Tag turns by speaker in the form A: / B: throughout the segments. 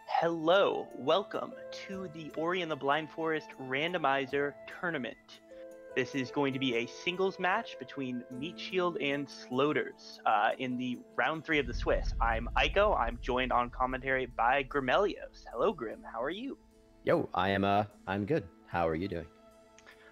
A: Hello, welcome to the Ori and the Blind Forest Randomizer Tournament. This is going to be a singles match between M3atShield and Sloaters in the round 3 of the Swiss. I'm Aiko. I'm joined on commentary by Grimelios. Hello, Grim. How are you?
B: Yo, I'm good. How are you doing?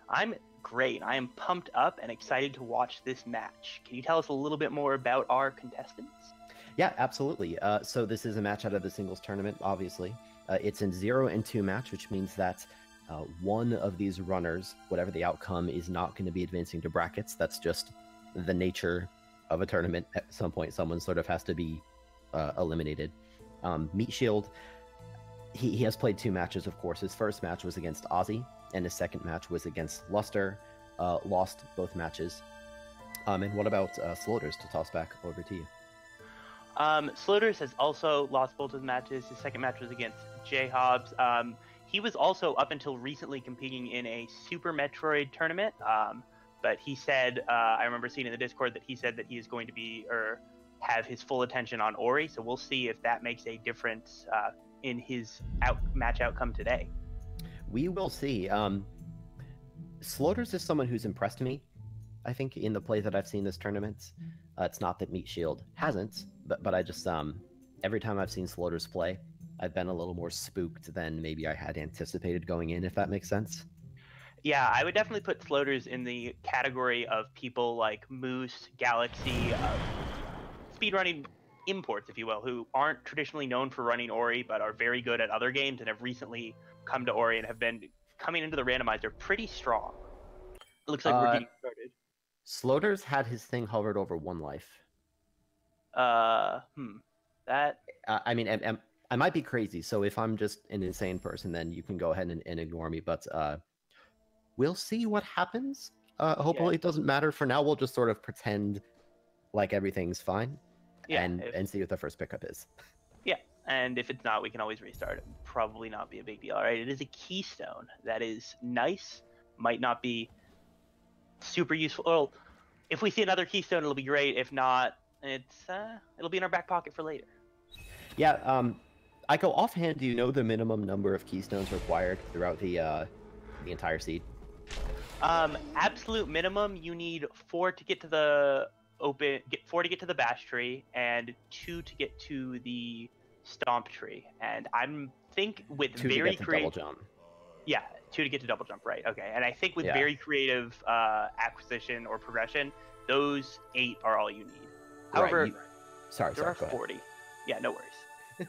A: I'm great. I am pumped up and excited to watch this match. Can you tell us a little bit more about our contestants?
B: Yeah, absolutely. So this is a match out of the singles tournament, obviously. It's a 0-2 match, which means that one of these runners, whatever the outcome, is not going to be advancing to brackets. That's just the nature of a tournament. At some point, someone sort of has to be eliminated. M3atShield, he has played 2 matches, of course. His first match was against Ozzy, and his second match was against Luster. Lost both matches. And what about Sloaters, to toss back over to you?
A: Sloaters has also lost both his matches. His second match was against J Hobbs. He was also, up until recently, competing in a Super Metroid tournament. But he said, I remember seeing in the Discord that he said that he is going to be, or have his full attention on Ori. So we'll see if that makes a difference in his match outcome today.
B: We will see. Sloaters is someone who's impressed me, I think, in the play that I've seen this tournament. It's not that M3atShield hasn't, but I just, every time I've seen Sloaters play, I've been a little more spooked than maybe I had anticipated going in, if that makes sense.
A: Yeah, I would definitely put Sloaters in the category of people like Moose, Galaxy, speedrunning imports, if you will, who aren't traditionally known for running Ori, but are very good at other games and have recently come to Ori and have been coming into the randomizer pretty strong. It looks like we're getting started.
B: Sloaters had his thing hovered over 1 life.
A: That...
B: I mean, I might be crazy, so if I'm just an insane person, then you can go ahead and ignore me, but we'll see what happens. Hopefully it doesn't matter. For now, we'll just sort of pretend like everything's fine, and see what the first pickup is.
A: Yeah, and if it's not, we can always restart. It would probably not be a big deal. All right, it is a keystone. That is nice. Might not be super useful. Well, if we see another keystone, it'll be great. If not, it'll be in our back pocket for later.
B: Yeah, I go offhand. Do you know the minimum number of keystones required throughout the entire seed?
A: Absolute minimum, you need 4 to get to the 4 to get to the bash tree, and 2 to get to the stomp tree. And I'm with
B: 2
A: very
B: to get to
A: creative
B: double jump.
A: Yeah, 2 to get to double jump, right? Okay, and I think with very creative acquisition or progression, those 8 are all you need. However, there are 40. Yeah, no worries.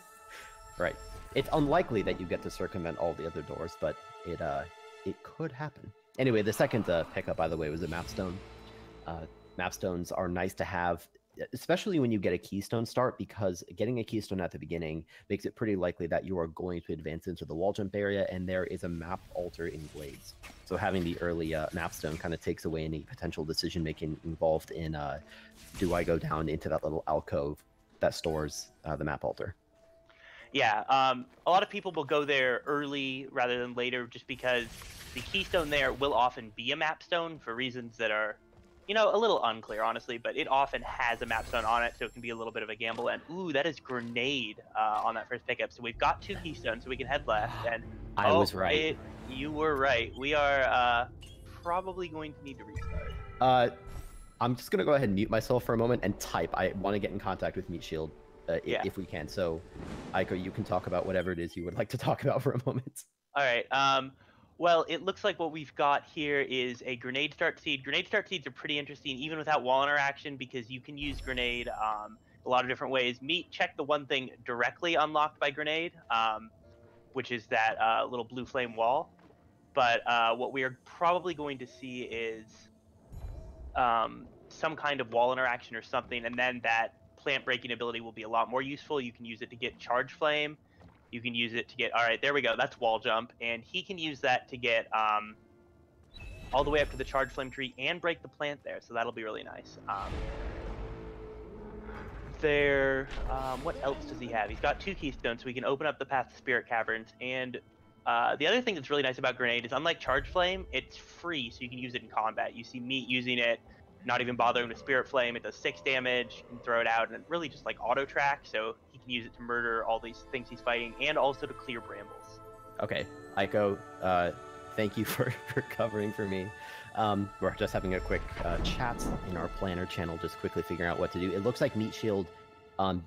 B: Right. It's unlikely that you get to circumvent all the other doors, but it could happen. Anyway, the second pickup, by the way, was a mapstone. Mapstones are nice to have, especially when you get a keystone start, because getting a keystone at the beginning makes it pretty likely that you are going to advance into the wall jump area, and there is a map altar in Glades. So having the early mapstone kind of takes away any potential decision making involved in do I go down into that little alcove that stores the map altar.
A: Yeah, a lot of people will go there early rather than later, just because the keystone there will often be a mapstone for reasons that are, a little unclear, honestly, but it often has a mapstone on it, so it can be a little bit of a gamble. And ooh, that is grenade on that first pickup. So we've got 2 keystones, so we can head left. And
B: I was right.
A: You were right. We are probably going to need to restart.
B: I'm just gonna go ahead and mute myself for a moment and type. I want to get in contact with M3atShield if we can. So, Aiko, you can talk about whatever it is you would like to talk about for a moment.
A: All right. Well, it looks like what we've got here is a grenade start seed. Grenade start seeds are pretty interesting, even without wall interaction, because you can use grenade a lot of different ways. Check the one thing directly unlocked by grenade, which is that little blue flame wall. But what we are probably going to see is some kind of wall interaction or something, and then that plant breaking ability will be a lot more useful. You can use it to get charge flame. You can use it to get, all right, there we go. That's wall jump. And he can use that to get all the way up to the charge flame tree and break the plant there. So that'll be really nice. What else does he have? He's got 2 keystones, so we can open up the path to Spirit Caverns. And the other thing that's really nice about Grenade is, unlike Charge Flame, it's free, so you can use it in combat. You see Meat using it not even bothering with Spirit Flame. It does 6 damage, you can throw it out, and it really just like auto track, so he can use it to murder all these things he's fighting, and also to clear brambles.
B: Okay, Aiko, thank you for covering for me. We're just having a quick chat in our planner channel, just quickly figuring out what to do. It looks like M3atShield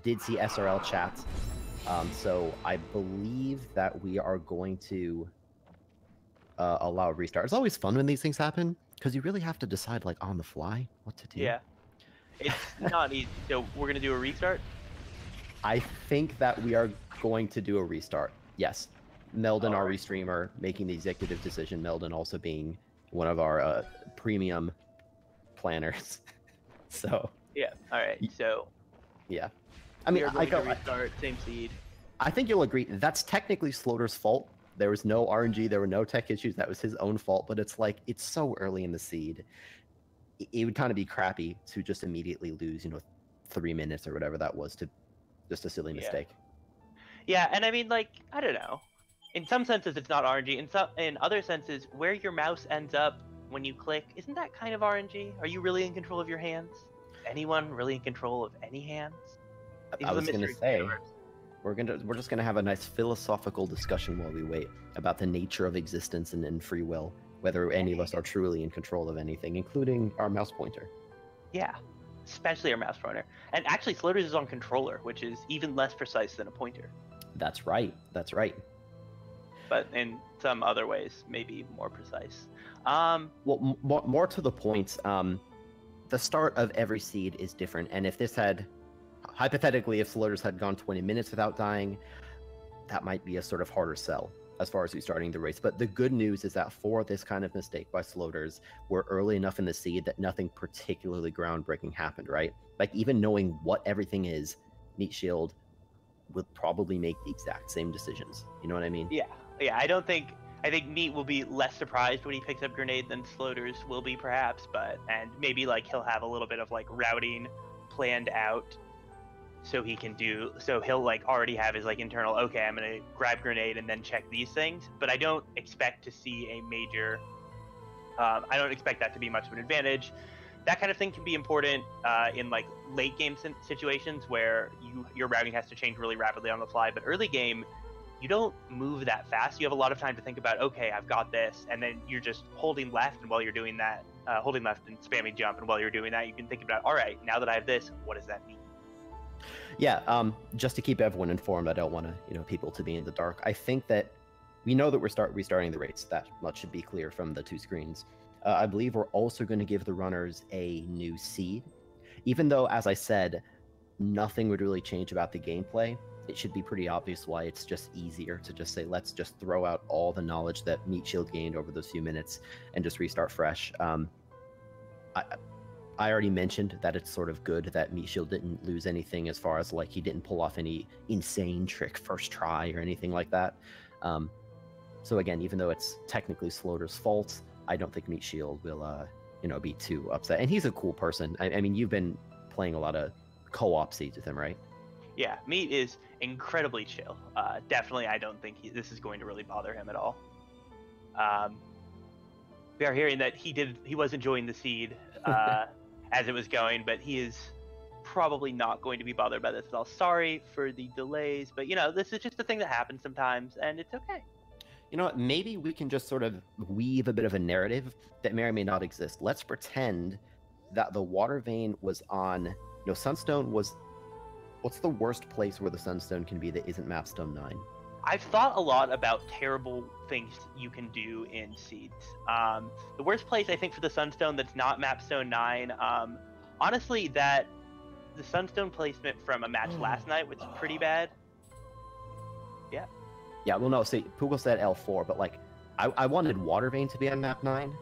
B: did see SRL chat, so I believe that we are going to allow a restart. It's always fun when these things happen, because you really have to decide, like, on the fly what to do.
A: Yeah. It's not easy. So we're going to do a restart?
B: I think that we are going to do a restart. Yes. Meldon, our restreamer, making the executive decision. Meldon also being one of our premium planners. So.
A: Yeah. All right. So.
B: Yeah. I mean,
A: I go restart. Same seed.
B: I think you'll agree that's technically Sloater's fault. There was no RNG. There were no tech issues. That was his own fault. But it's like, it's so early in the seed. It would kind of be crappy to just immediately lose, 3 minutes or whatever that was to just a silly mistake.
A: Yeah, and I mean, like, I don't know. In some senses, it's not RNG. In other senses, where your mouse ends up when you click, isn't that kind of RNG? Are you really in control of your hands? Is anyone really in control of any hands?
B: I was going to say, we're just gonna have a nice philosophical discussion while we wait about the nature of existence and free will, whether any of us are truly in control of anything, including our mouse pointer.
A: Yeah, especially our mouse pointer. And actually, Sloaters is on controller, which is even less precise than a pointer.
B: That's right. That's right.
A: But in some other ways, maybe more precise.
B: Well, more to the point, the start of every seed is different, and if this had, hypothetically, if Sloaters had gone 20 minutes without dying, that might be a sort of harder sell as far as restarting the race. But the good news is that for this kind of mistake by Sloaters, we're early enough in the seed that nothing particularly groundbreaking happened, right? Like, even knowing what everything is, M3atShield would probably make the exact same decisions. You know what I mean?
A: Yeah. I think M3at will be less surprised when he picks up Grenade than Sloaters will be, perhaps, and maybe, like, he'll have a little bit of, like, routing planned out. So he'll like already have his like internal, okay, I'm gonna grab Grenade and then check these things. But I don't expect to see a major, I don't expect that to be much of an advantage. That kind of thing can be important in like late game situations where your routing has to change really rapidly on the fly. But early game, you don't move that fast. You have a lot of time to think about, okay, I've got this, and then you're just holding left, and while you're doing that, holding left and spamming jump, and while you're doing that, you can think about, all right, now that I have this, what does that mean?
B: Yeah, just to keep everyone informed, I don't want to, people to be in the dark. I think that we know that we're restarting the race. That much should be clear from the two screens. I believe we're also going to give the runners a new seed. Even though, as I said, nothing would really change about the gameplay, it should be pretty obvious why it's just easier to just say, let's just throw out all the knowledge that M3atShield gained over those few minutes and just restart fresh. I already mentioned that it's sort of good that M3atShield didn't lose anything as far as, like, he didn't pull off any insane trick first try or anything like that. So again, even though it's technically Sloater's fault, I don't think M3atShield will, be too upset. And he's a cool person. I mean, you've been playing a lot of co-op seeds with him, right?
A: Yeah, M3at is incredibly chill. Definitely, I don't think this is going to really bother him at all. We are hearing that he was enjoying the seed as it was going, but he is probably not going to be bothered by this at all. Sorry for the delays, but this is just a thing that happens sometimes, and it's okay.
B: You know what? Maybe we can just sort of weave a bit of a narrative that may or may not exist. Let's pretend that the water vein was on, Sunstone was. What's the worst place where the Sunstone can be that isn't Mapstone 9?
A: I've thought a lot about terrible things you can do in seeds. The worst place, I think, for the Sunstone that's not Mapstone 9, honestly, the Sunstone placement from a match last night was pretty bad. Yeah.
B: Yeah, well, no, see, Poogle said L4, but, like, I wanted Water Vein to be on map 9,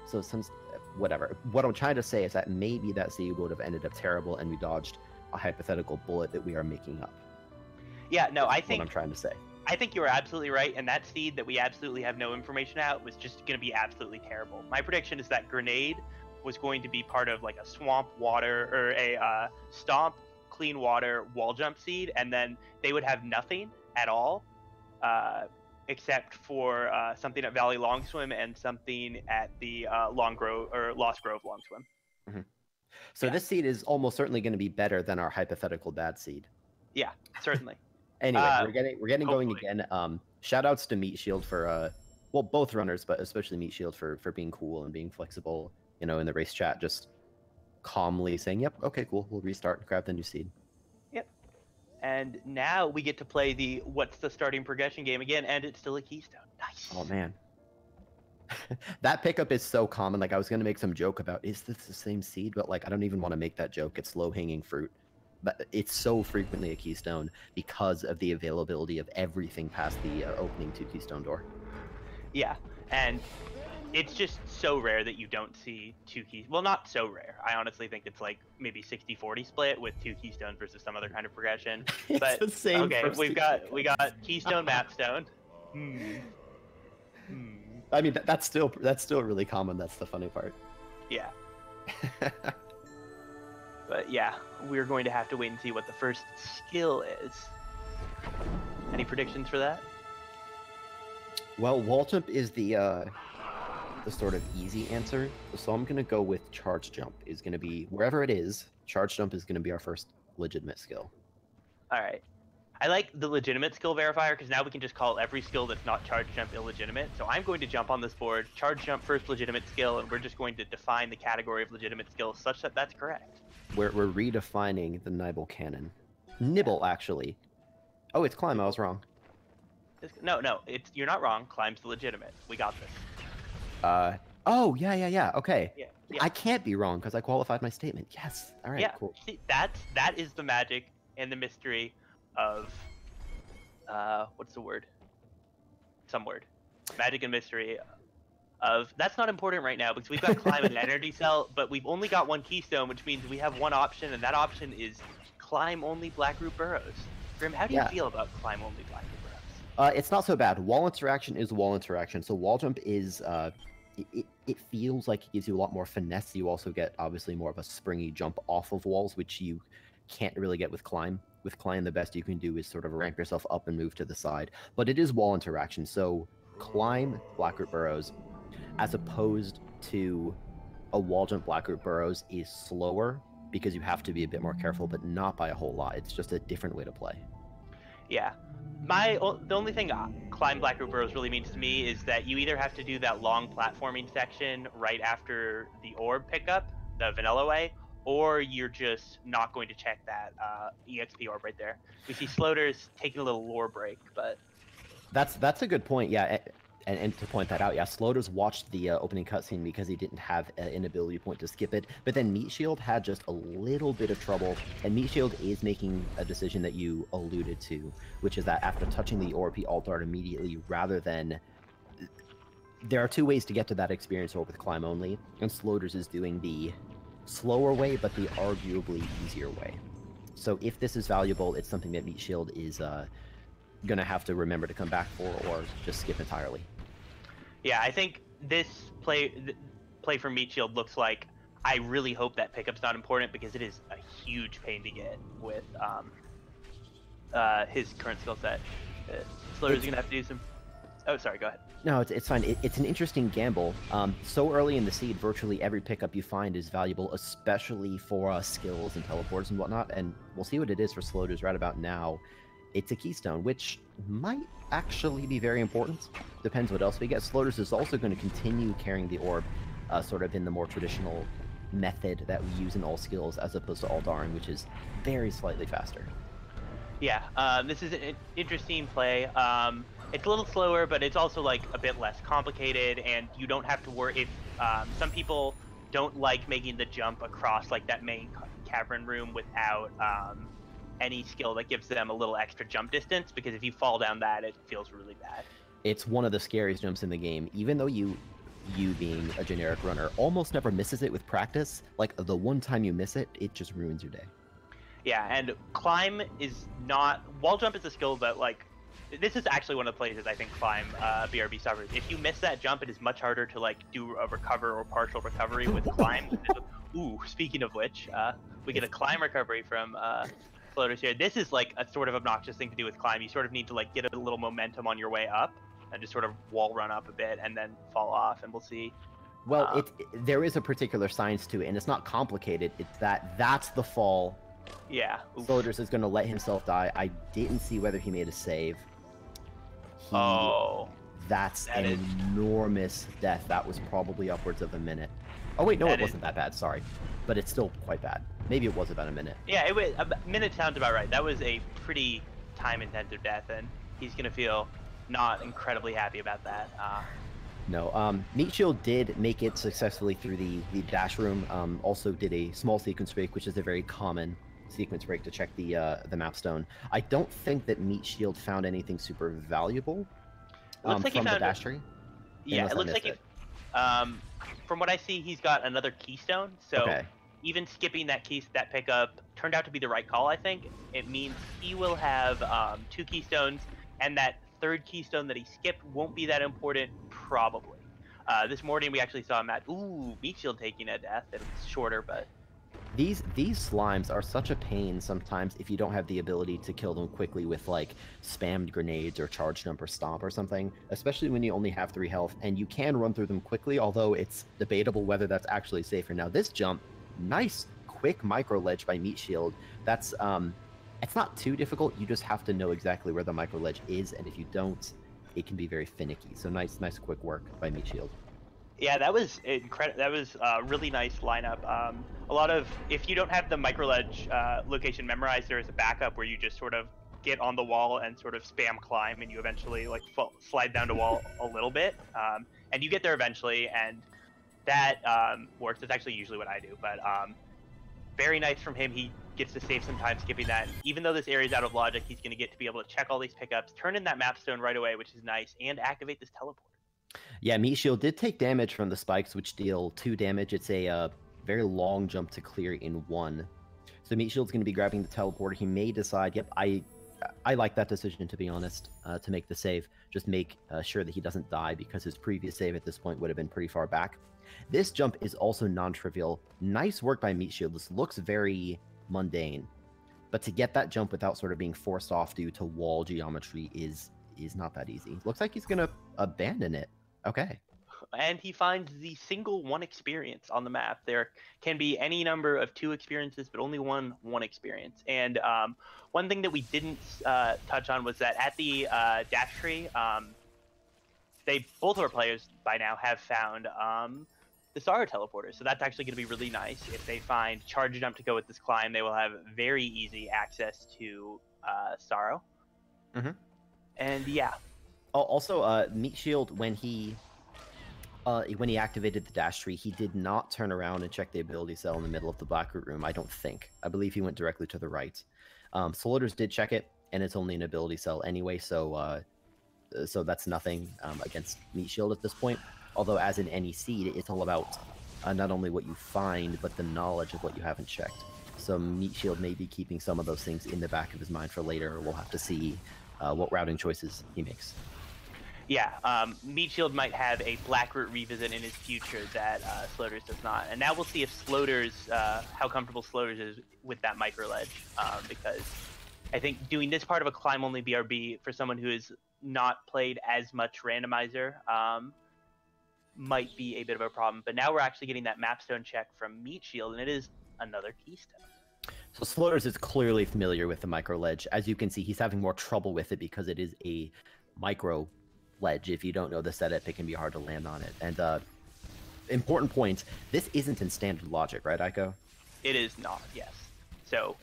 B: so whatever. What I'm trying to say is that maybe that seed would have ended up terrible, and we dodged a hypothetical bullet that we are making up.
A: Yeah, no,
B: That's what I'm trying to say.
A: I think you're absolutely right, and that seed that we absolutely have no information out was just going to be absolutely terrible. My prediction is that Grenade was going to be part of like a swamp water or a stomp clean water wall jump seed, and then they would have nothing at all except for something at Valley Long Swim and something at the Lost Grove Long Swim.
B: So
A: Yeah.
B: this seed is almost certainly going to be better than our hypothetical bad seed.
A: Yeah, certainly.
B: Anyway, we're getting going
A: hopefully.
B: again. Shout outs to M3atShield for well, both runners, but especially M3atShield for being cool and being flexible. You know, in the race chat, just calmly saying, "Yep, okay, cool, we'll restart, grab the new seed."
A: Yep. And now we get to play the what's the starting progression game again, and it's still a Keystone. Nice.
B: Oh man, that pickup is so common. Like I was gonna make some joke about, is this the same seed? But like I don't even want to make that joke. It's low hanging fruit. But it's so frequently a Keystone because of the availability of everything past the opening 2 Keystone door.
A: Yeah, and it's just so rare that you don't see 2 keys. Well, not so rare. I honestly think it's like maybe 60-40 split with 2 Keystones versus some other kind of progression.
B: It's
A: but
B: the same.
A: Okay, we got Keystone Mapstone.
B: I mean, that's still really common. That's the funny part.
A: Yeah. But yeah, we're going to have to wait and see what the first skill is. Any predictions for that?
B: Well, wall jump is the sort of easy answer, so I'm gonna go with charge jump. Is gonna be wherever it is. Charge jump is gonna be our first legitimate skill.
A: All right. I like the legitimate skill verifier because now we can just call every skill that's not charge jump illegitimate. So I'm going to jump on this board, charge jump first legitimate skill, and we're just going to define the category of legitimate skills such that that's correct.
B: We're redefining the Nibble canon. Nibble, actually. Oh, it's climb. I was wrong.
A: No, you're not wrong. Climb's the legitimate. We got this.
B: Oh, yeah. Okay.
A: Yeah.
B: I can't be wrong because I qualified my statement. Yes. All right.
A: Yeah.
B: Cool.
A: See, that is the magic and the mystery of what's the word? Some word. Magic and mystery of that's not important right now because we've got climb and energy cell, but we've only got one keystone, which means we have one option, and that option is climb only Blackroot Burrows. Grim, how do you feel about climb only Blackroot Burrows?
B: It's not so bad. Wall interaction is wall interaction. So wall jump is it feels like it gives you a lot more finesse. You also get obviously more of a springy jump off of walls, which you can't really get with climb. With climb, the best you can do is sort of ramp yourself up and move to the side. But it is wall interaction. So climb Blackroot Burrows, as opposed to a wall jump Blackroot Burrows, is slower because you have to be a bit more careful, but not by a whole lot. It's just a different way to play.
A: Yeah. The only thing climb Blackroot Burrows really means to me is that you either have to do that long platforming section right after the orb pickup, the vanilla way, or you're just not going to check that EXP orb right there. We see Sloaters taking a little lore break, but
B: that's a good point. Yeah, and to point that out, yeah, Sloaters watched the opening cutscene because he didn't have an ability point to skip it. But then M3atShield had just a little bit of trouble, and M3atShield is making a decision that you alluded to, which is that after touching the orb, he alt-art immediately rather than. There are 2 ways to get to that experience orb with climb only, and Sloaters is doing the slower way, but the arguably easier way. So if this is valuable, it's something that M3atShield is gonna have to remember to come back for, or just skip entirely.
A: Yeah, I think this play for M3atShield looks like I really hope that pickup's not important because it is a huge pain to get with his current skill set. Sloaters gonna have to do some. Oh, sorry. Go ahead.
B: No, it's fine. It's an interesting gamble. So early in the seed, virtually every pickup you find is valuable, especially for skills and teleports and whatnot. And we'll see what it is for Sloaters right about now. It's a keystone, which might actually be very important. Depends what else we get. Sloaters is also going to continue carrying the orb, sort of in the more traditional method that we use in all skills, as opposed to alt-arring, which is very slightly faster.
A: Yeah, this is an interesting play. It's a little slower, but it's also like a bit less complicated, and you don't have to worry if some people don't like making the jump across like that main cavern room without any skill that gives them a little extra jump distance, because if you fall down that, it feels really bad.
B: It's one of the scariest jumps in the game, even though you being a generic runner almost never misses it with practice. Like the one time you miss it, it just ruins your day.
A: Yeah, and climb is not... Wall jump is a skill that, like... This is actually one of the places I think climb BRB suffers. If you miss that jump, it is much harder to, like, do a recover or partial recovery with climb. Ooh, speaking of which, we get a climb recovery from Floaters here. This is, like, a sort of obnoxious thing to do with climb. You sort of need to, like, get a little momentum on your way up and just sort of wall run up a bit and then fall off, and we'll see
B: Well, there is a particular science to it, and it's not complicated. It's that's the fall.
A: Yeah.
B: Sloaters is going to let himself die. I didn't see whether he made a save. That's an enormous death. That was probably upwards of a minute. Oh wait, no, it wasn't that bad. Sorry, but it's still quite bad. Maybe it was about a minute.
A: Yeah, a minute sounds about right. That was a pretty time-intensive death, and he's gonna feel not incredibly happy about that.
B: No, M3atShield did make it successfully through the dash room. Also did a small sequence break, which is a very common sequence break to check the map stone. I don't think that M3atShield found anything super valuable from the dash tree.
A: Yeah, it looks like from what I see, he's got another keystone. So even skipping that pickup turned out to be the right call. I think it means he will have 2 keystones, and that third keystone that he skipped won't be that important, probably. This morning we actually saw M3atShield taking a death. It was shorter, but
B: these slimes are such a pain sometimes if you don't have the ability to kill them quickly with like spammed grenades or charge jump or stomp or something, especially when you only have 3 health, and you can run through them quickly, although it's debatable whether that's actually safer. Now this jump, nice quick micro ledge by M3atShield. That's it's not too difficult. You just have to know exactly where the micro ledge is, and if you don't, it can be very finicky. So nice quick work by M3atShield.
A: Yeah, that was incredible. That was a really nice lineup. A lot of, if you don't have the micro ledge location memorized, there is a backup where you just sort of get on the wall and sort of spam climb, and you eventually like slide down the wall a little bit, and you get there eventually, and that works. That's actually usually what I do, but very nice from him. He gets to save some time skipping that. Even though this area is out of logic, he's going to get to be able to check all these pickups, turn in that map stone right away, which is nice, and activate this teleport.
B: Yeah, M3atShield did take damage from the spikes, which deal 2 damage. It's a very long jump to clear in 1. So M3atShield's going to be grabbing the teleporter. He may decide, yep, I like that decision, to be honest, to make the save. Just make sure that he doesn't die, because his previous save at this point would have been pretty far back. This jump is also non-trivial. Nice work by M3atShield. This looks very mundane, but to get that jump without sort of being forced off due to wall geometry is not that easy. Looks like he's going to abandon it. Okay.
A: And he finds the single 1 experience on the map. There can be any number of 2 experiences, but only one experience. And one thing that we didn't touch on was that at the dash tree, both of our players by now have found the Sorrow teleporter. So that's actually going to be really nice. If they find charge jump to go with this climb, they will have very easy access to Sorrow.
B: Mm-hmm.
A: And yeah.
B: Also, M3atShield, when he activated the dash tree, he did not turn around and check the ability cell in the middle of the Blackroot room, I don't think. I believe he went directly to the right. Sloaters did check it, and it's only an ability cell anyway, so that's nothing against M3atShield at this point. Although, as in any seed, it's all about not only what you find, but the knowledge of what you haven't checked. So M3atShield may be keeping some of those things in the back of his mind for later. We'll have to see what routing choices he makes.
A: Yeah, M3atShield might have a Blackroot revisit in his future that Sloaters does not. And now we'll see if Sloaters, how comfortable Sloaters is with that micro ledge, because I think doing this part of a climb-only BRB for someone who has not played as much Randomizer might be a bit of a problem. But now we're actually getting that mapstone check from M3atShield, and it is another keystone.
B: So Sloaters is clearly familiar with the micro ledge. As you can see, he's having more trouble with it because it is a micro ledge. If you don't know the setup, it can be hard to land on it. And important point, this isn't in standard logic, right, Aiko?
A: It is not, yes. So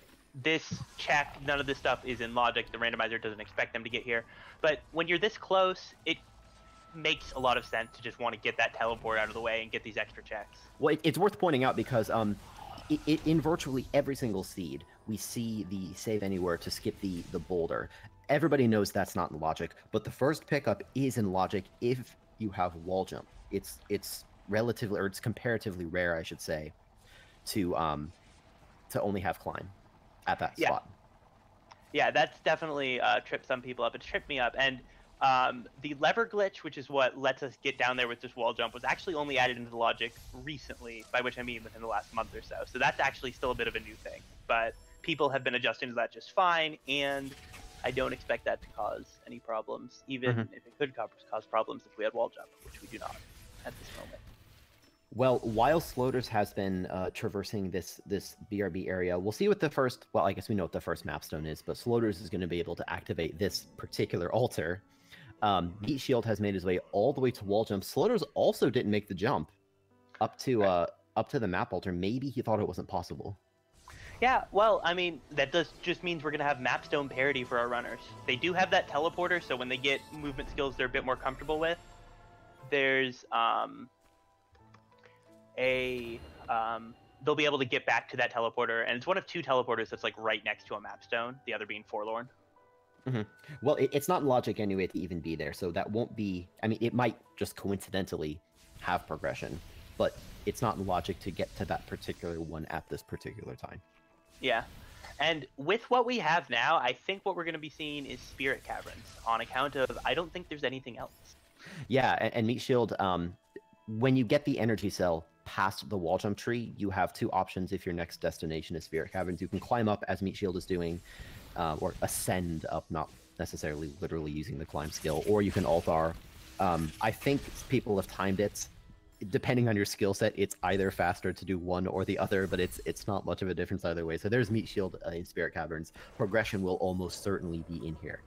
A: this check, none of this stuff is in logic. The randomizer doesn't expect them to get here. But when you're this close, it makes a lot of sense to just want to get that teleport out of the way and get these extra checks.
B: Well, it's worth pointing out because in virtually every single seed, we see the save anywhere to skip the boulder. Everybody knows that's not in logic, but the first pickup is in logic if you have wall jump. It's relatively, or it's comparatively rare, I should say, to only have climb at that spot.
A: Yeah, that's definitely tripped some people up. It tripped me up, and the lever glitch, which is what lets us get down there with this wall jump, was actually only added into the logic recently, by which I mean within the last month or so. So that's actually still a bit of a new thing, but people have been adjusting to that just fine, and I don't expect that to cause any problems, even if it could cause problems if we had wall jump, which we do not at this moment.
B: Well, while Sloaters has been traversing this BRB area, we'll see what the first. Well, I guess we know what the first mapstone is, but Sloaters is going to be able to activate this particular altar. M3atShield has made his way all the way to wall jump. Sloaters also didn't make the jump up to the map altar. Maybe he thought it wasn't possible.
A: Yeah, well, I mean, that just means we're going to have mapstone parity for our runners. They do have that teleporter, so when they get movement skills they're a bit more comfortable with, there's they'll be able to get back to that teleporter, and it's one of two teleporters that's like right next to a mapstone, the other being Forlorn.
B: Mm-hmm. Well, it's not in logic anyway to even be there, so that won't be. I mean, it might just coincidentally have progression, but it's not in logic to get to that particular one at this particular time.
A: Yeah, and with what we have now, I think what we're going to be seeing is Spirit Caverns, on account of I don't think there's anything else.
B: Yeah, and M3atShield, when you get the energy cell past the wall jump tree, you have two options if your next destination is Spirit Caverns. You can climb up, as M3atShield is doing, or ascend up, not necessarily literally using the climb skill, or you can altar. I think people have timed it. Depending on your skill set, it's either faster to do one or the other, but it's not much of a difference either way. So there's M3atShield in Spirit Caverns. Progression will almost certainly be in here.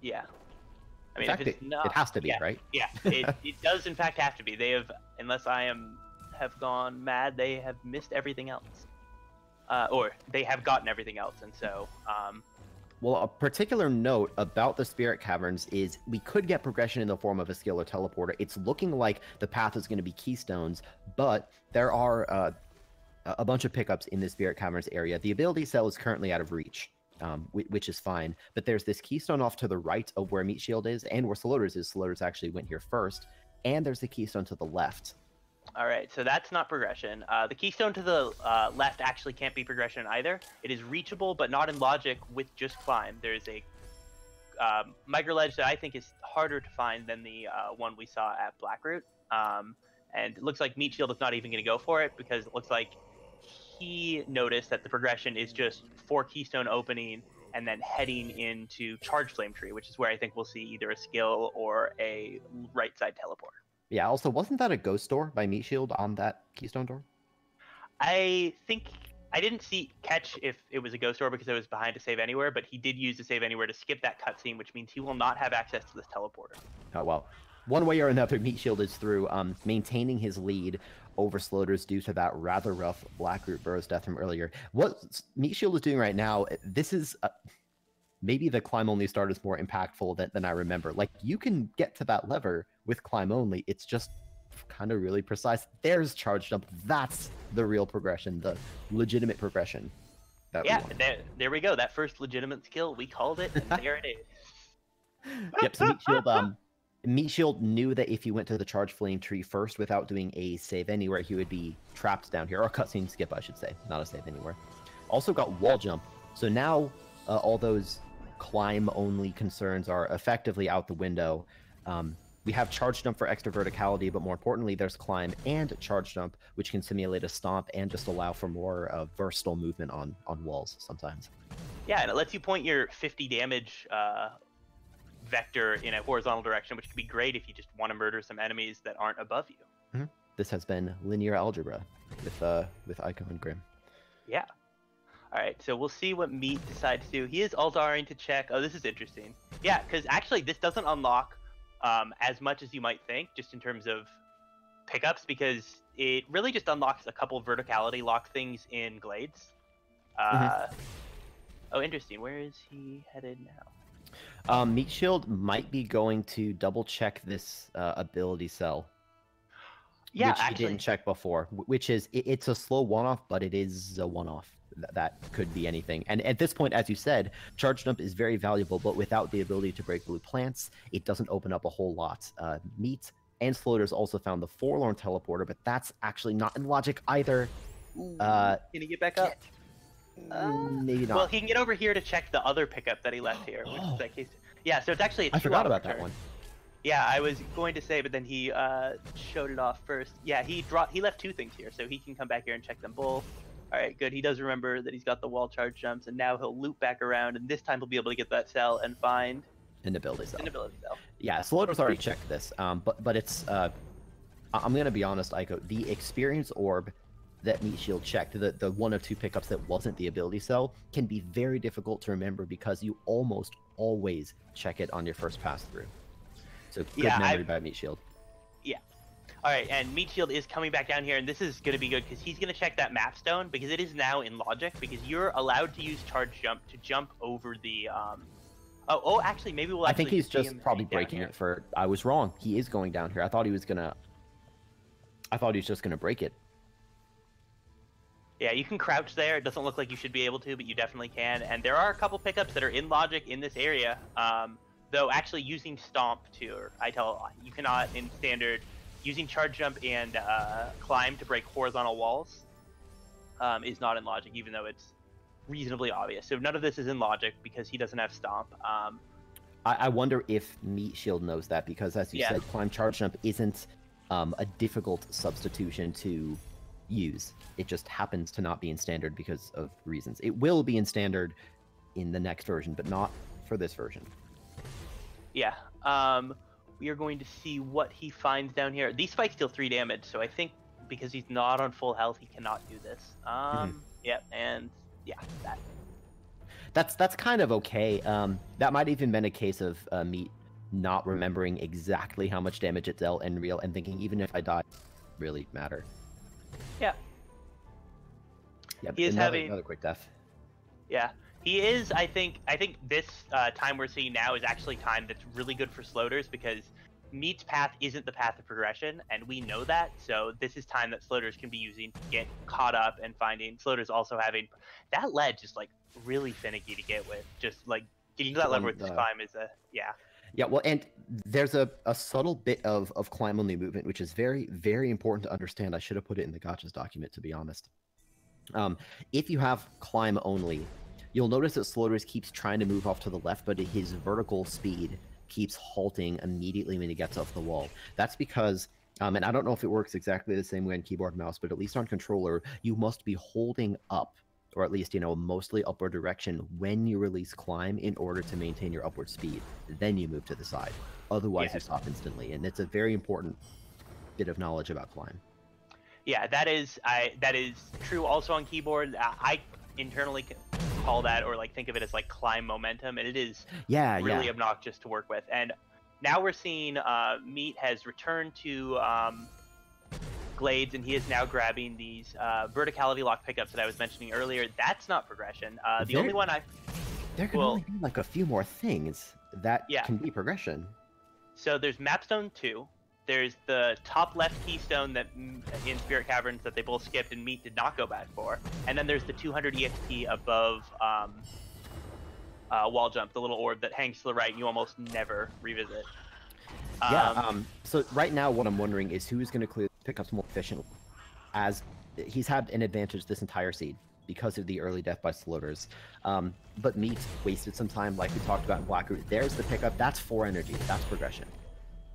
A: Yeah. I mean,
B: in fact, it has to be,
A: yeah,
B: right?
A: Yeah, it does in fact have to be. They have, unless I have gone mad, they have missed everything else. Or they have gotten everything else, and so...
B: Well, a particular note about the Spirit Caverns is we could get progression in the form of a skill or teleporter. It's looking like the path is going to be keystones, but there are a bunch of pickups in the Spirit Caverns area. The ability cell is currently out of reach, which is fine, but there's this keystone off to the right of where M3atShield is and where Sloaters is. Sloaters actually went here first, and there's the keystone to the left.
A: All right, so that's not progression. The keystone to the left actually can't be progression either. It is reachable, but not in logic with just climb. There's a micro ledge that I think is harder to find than the one we saw at Blackroot. And it looks like M3atShield is not even going to go for it because it looks like he noticed that the progression is just 4 keystone opening and then heading into Charge Flame Tree, which is where I think we'll see either a skill or a right side teleporter.
B: Yeah, also, wasn't that a ghost door by M3atShield on that keystone door?
A: I think I didn't catch if it was a ghost door because it was behind a save anywhere, but he did use the save anywhere to skip that cutscene, which means he will not have access to this teleporter.
B: Oh, well, one way or another, M3atShield is through maintaining his lead over Sloaters due to that rather rough Blackroot Burrow's death from earlier. What M3atShield is doing right now, this is... maybe the climb only start is more impactful than I remember. Like, you can get to that lever with climb only. It's just kind of really precise. There's charge jump. That's the real progression, the legitimate progression.
A: There we go. That first legitimate skill, we called it, and there it is.
B: Yep, so M3atShield knew that if he went to the Charge Flame Tree first without doing a save anywhere, he would be trapped down here. Or a cutscene skip, I should say. Not a save anywhere. Also got wall jump. So now all those climb-only concerns are effectively out the window. We have charge jump for extra verticality, but more importantly, there's climb and charge jump, which can simulate a stomp and just allow for more versatile movement on walls sometimes.
A: Yeah, and it lets you point your 50 damage vector in a horizontal direction, which could be great if you just want to murder some enemies that aren't above you.
B: Mm-hmm. This has been linear algebra with Ico and Grim.
A: Yeah. All right, so we'll see what M3at decides to do. He is altaring to check. Oh, this is interesting. Yeah, because actually this doesn't unlock as much as you might think, just in terms of pickups, because it really just unlocks a couple verticality lock things in Glades. Oh, interesting. Where is he headed now?
B: M3atShield might be going to double check this ability cell.
A: Yeah,
B: which he didn't check before, which is it's a slow one-off, but it is a one-off. That could be anything. And at this point, as you said, charge jump is very valuable, but without the ability to break blue plants, it doesn't open up a whole lot. M3at and Sloaters also found the Forlorn teleporter, but that's actually not in logic either.
A: Can he get back up?
B: Maybe not.
A: Well, he can get over here to check the other pickup that he left here, which is that case. Yeah, so it's actually
B: I forgot about that one.
A: Yeah, I was going to say, but then he showed it off first. Yeah, he left 2 things here, so he can come back here and check them both. All right, good. He does remember that he's got the wall charge jumps, and now he'll loop back around, and this time he'll be able to get that cell and find
B: an ability cell.
A: An ability cell.
B: Yeah, Sloaters already checked this, but it's I'm gonna be honest, Aiko. The experience orb that M3atShield checked, the one of two pickups that wasn't the ability cell, can be very difficult to remember because you almost always check it on your first pass through. So good memory by M3atShield.
A: Yeah. All right, and M3atShield is coming back down here, and this is going to be good because he's going to check that map stone because it is now in logic because you're allowed to use charge jump to jump over the. Oh, actually, maybe we'll.
B: I think he's just probably breaking it for. I was wrong. He is going down here. I thought he was gonna. I thought he was just gonna break it.
A: Yeah, you can crouch there. It doesn't look like you should be able to, but you definitely can. And there are a couple pickups that are in logic in this area. Though actually using stomp you cannot in standard. Using charge jump and climb to break horizontal walls is not in logic, even though it's reasonably obvious. So none of this is in logic because he doesn't have stomp.
B: I wonder if M3atShield knows that because, as you said, climb charge jump isn't a difficult substitution to use. It just happens to not be in standard because of reasons. It will be in standard in the next version, but not for this version.
A: Yeah. We are going to see what he finds down here. These spikes deal 3 damage, so I think because he's not on full health, he cannot do this. Yeah, and yeah,
B: That's kind of okay. That might even been a case of Meat not remembering exactly how much damage it dealt in real and thinking even if I die, it really matter.
A: Yeah.
B: Yeah, he is having another quick death.
A: Yeah. He is, I think this time we're seeing now is actually time that's really good for Sloaters because Meat's path isn't the path of progression, and we know that, so this is time that Sloaters can be using to get caught up and finding. Sloaters also having that ledge is like really finicky to get with, just like getting to that level with this climb is
B: Yeah, well, and there's a subtle bit of climb only movement, which is very, very important to understand. I should have put it in the gotchas document, to be honest. If you have climb only, you'll notice that Sloaters keeps trying to move off to the left, but his vertical speed keeps halting immediately when he gets off the wall. That's because, and I don't know if it works exactly the same way on keyboard and mouse, but at least on controller, you must be holding up, or at least, mostly upward direction when you release climb in order to maintain your upward speed. Then you move to the side. Otherwise, you stop instantly, and it's a very important bit of knowledge about climb.
A: Yeah, that is true also on keyboard. I internally call that, or like think of it as like climb momentum, and it is really obnoxious to work with. And now we're seeing Meat has returned to Glades, and he is now grabbing these verticality lock pickups that I was mentioning earlier. That's not progression. The only one
B: there can only be like a few more things that can be progression.
A: So there's Mapstone 2. There's the top left keystone that in Spirit Caverns that they both skipped and Meat did not go back for. And then there's the 200 EXP above wall jump, the little orb that hangs to the right and you almost never revisit.
B: So right now what I'm wondering is who's going to clear pickups more efficiently, as he's had an advantage this entire seed because of the early death by Sloaters. But Meat wasted some time like we talked about in Blackroot. There's the pickup. That's 4 energy. That's progression.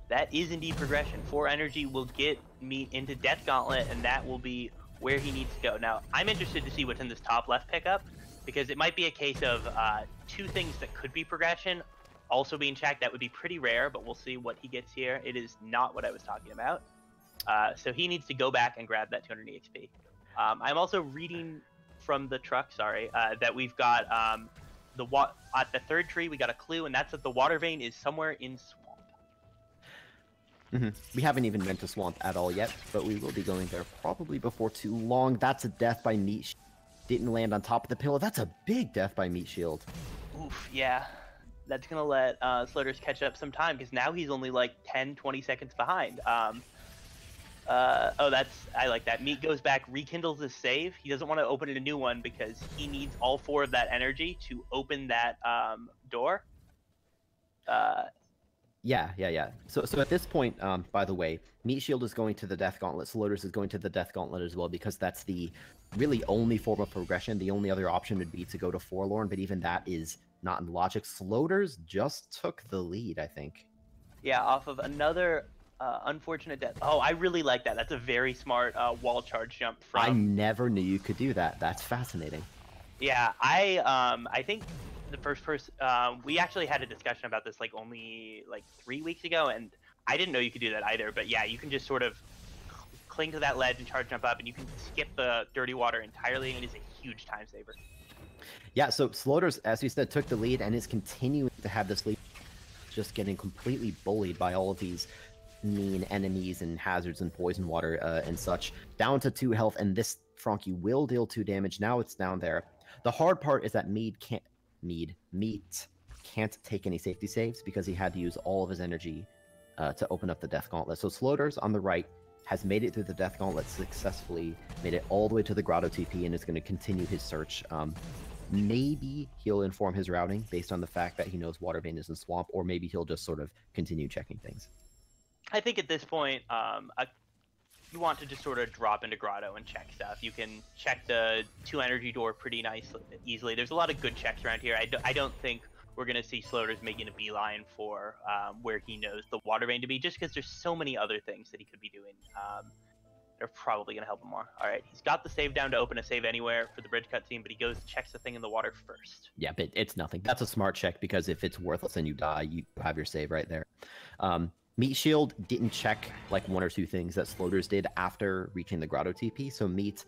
A: That is indeed progression. 4 energy will get Meat into Death Gauntlet, and that will be where he needs to go. Now, I'm interested to see what's in this top left pickup, because it might be a case of 2 things that could be progression also being checked. That would be pretty rare, but we'll see what he gets here. It is not what I was talking about. So he needs to go back and grab that 200 EXP. I'm also reading from the truck, that we've got at the 3rd tree, we got a clue, and that's that the water vein is somewhere in Swamp.
B: We haven't even been to Swamp at all yet, but we will be going there probably before too long. That's a death by M3atShield. Didn't land on top of the pillow. That's a big death by M3atShield.
A: Oof, yeah. That's going to let Sloaters catch up some time, because now he's only like 10, 20 seconds behind. I like that. Meat goes back, rekindles his save. He doesn't want to open a new one because he needs all 4 of that energy to open that door.
B: Yeah. So at this point, by the way, M3atShield is going to the Death Gauntlet. Sloaters is going to the Death Gauntlet as well, because that's the really only form of progression. The only other option would be to go to Forlorn, but even that is not in logic. Sloaters just took the lead, I think.
A: Yeah, off of another unfortunate death. Oh, I really like that. That's a very smart wall charge jump from...
B: I never knew you could do that. That's fascinating.
A: Yeah, I think the first person... we actually had a discussion about this only 3 weeks ago, and I didn't know you could do that either, but yeah, you can just sort of cling to that ledge and charge jump up, and you can skip the dirty water entirely, and it is a huge time saver.
B: Yeah, so Sloaters, as you said, took the lead and is continuing to have this lead, just getting completely bullied by all of these mean enemies and hazards and poison water and such. Down to 2 health, and this Frankie will deal 2 damage. Now it's down there. The hard part is that Meat can't take any safety saves because he had to use all of his energy to open up the Death Gauntlet. So Sloaters on the right has made it through the Death Gauntlet successfully, made it all the way to the Grotto TP, and is going to continue his search. Maybe he'll inform his routing based on the fact that he knows Water Vein is in Swamp, or maybe he'll just sort of continue checking things.
A: I think at this point, you want to just sort of drop into Grotto and check stuff. You can check the 2 energy door pretty easily. There's a lot of good checks around here. I don't think we're going to see Sloaters making a beeline for where he knows the Water Vein to be, just because there's so many other things that he could be doing. They're probably going to help him more. All right, he's got the save down to open a save anywhere for the bridge cutscene, but he goes, checks the thing in the water first.
B: Yeah, but it's nothing. That's a smart check, because if it's worthless and you die, you have your save right there. M3atShield didn't check like 1 or 2 things that Sloaters did after reaching the Grotto TP, so Meat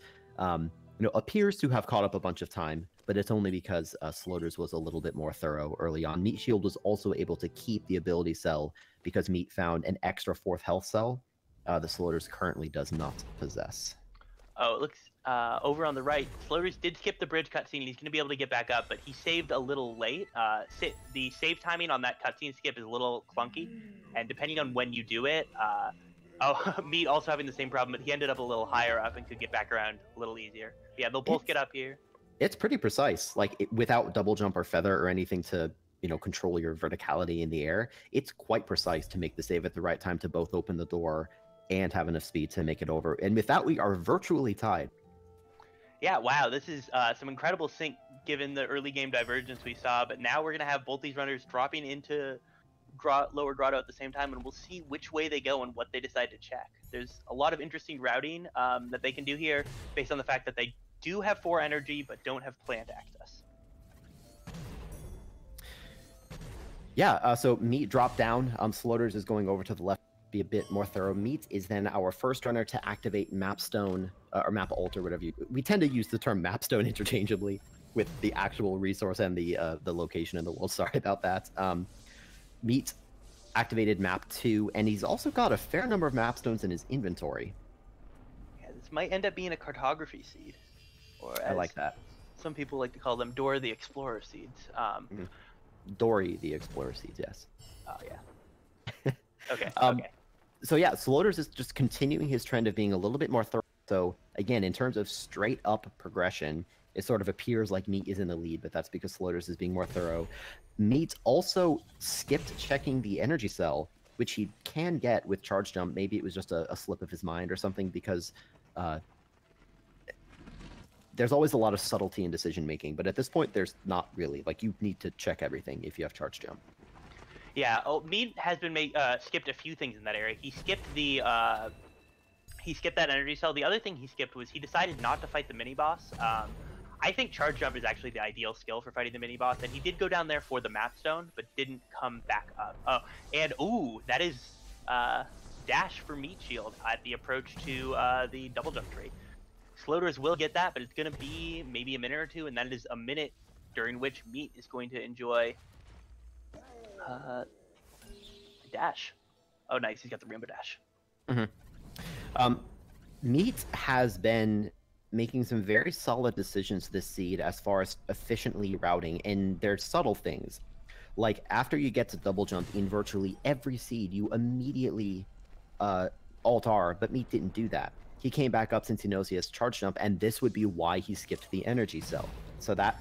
B: appears to have caught up a bunch of time, but it's only because Sloaters was a little bit more thorough early on. M3atShield was also able to keep the ability cell because Meat found an extra 4th health cell the Sloaters currently does not possess.
A: Oh, it looks over on the right. Sloaters did skip the bridge cutscene. He's going to be able to get back up, but he saved a little late. The save timing on that cutscene skip is a little clunky, and depending on when you do it, Meat also having the same problem, but he ended up a little higher up and could get back around a little easier. Yeah, they'll both get up here.
B: It's pretty precise, like without double jump or feather or anything to control your verticality in the air. It's quite precise to make the save at the right time to both open the door and have enough speed to make it over. And with that, we are virtually tied.
A: Yeah, wow, this is some incredible sync given the early game divergence we saw, but now we're going to have both these runners dropping into lower Grotto at the same time, and we'll see which way they go and what they decide to check. There's a lot of interesting routing that they can do here based on the fact that they do have 4 energy but don't have plant access.
B: Yeah, so Meat dropped down. Sloaters is going over to the left, be a bit more thorough. Meat is then our first runner to activate Mapstone or Map Alter, whatever we tend to use the term Mapstone interchangeably with the actual resource and the location in the world. Sorry about that. Meat activated Map 2, and he's also got a fair number of Mapstones in his inventory.
A: Yeah, this might end up being a cartography seed, or
B: I like that.
A: Some people like to call them Dora the Explorer seeds.
B: Dory the Explorer seeds, yes.
A: Oh yeah. Okay.
B: Okay. So yeah, Sloaters is just continuing his trend of being a little bit more thorough. So again, in terms of straight up progression, it sort of appears like Meat is in the lead, but that's because Sloaters is being more thorough. Meat also skipped checking the energy cell, which he can get with charge jump. Maybe it was just a slip of his mind or something, because there's always a lot of subtlety in decision making, but at this point there's not really. Like, you need to check everything if you have charge jump.
A: Yeah, Mead has been skipped a few things in that area. He skipped the he skipped that energy cell. The other thing he skipped was he decided not to fight the mini boss. I think charge jump is actually the ideal skill for fighting the mini boss, and he did go down there for the map stone, but didn't come back up. Oh, and ooh, that is dash for M3atShield at the approach to the double jump tree. Sloaters will get that, but it's going to be maybe a minute or two, and that is a minute during which Meat is going to enjoy dash. Oh, nice. He's got the rainbow dash.
B: Mm-hmm. Meat has been making some very solid decisions this seed as far as efficiently routing, and they're subtle things. Like, after you get to double jump in virtually every seed, you immediately alt-R, but Meat didn't do that. He came back up since he knows he has charge jump, and this would be why he skipped the energy cell. So that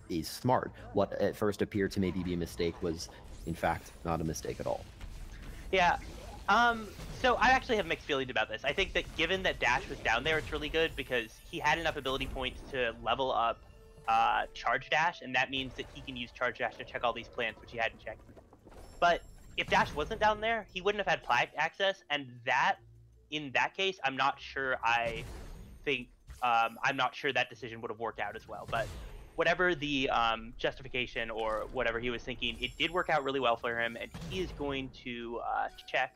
B: is smart. What at first appeared to maybe be a mistake was, in fact, not a mistake at all.
A: Yeah. So I actually have mixed feelings about this. I think that given that Dash was down there, it's really good because he had enough ability points to level up Charge Dash, and that means that he can use Charge Dash to check all these plants, which he hadn't checked. But if Dash wasn't down there, he wouldn't have had Plague access, and that, in that case, I'm not sure that decision would have worked out as well. But whatever the justification or whatever he was thinking, it did work out really well for him, and he is going to check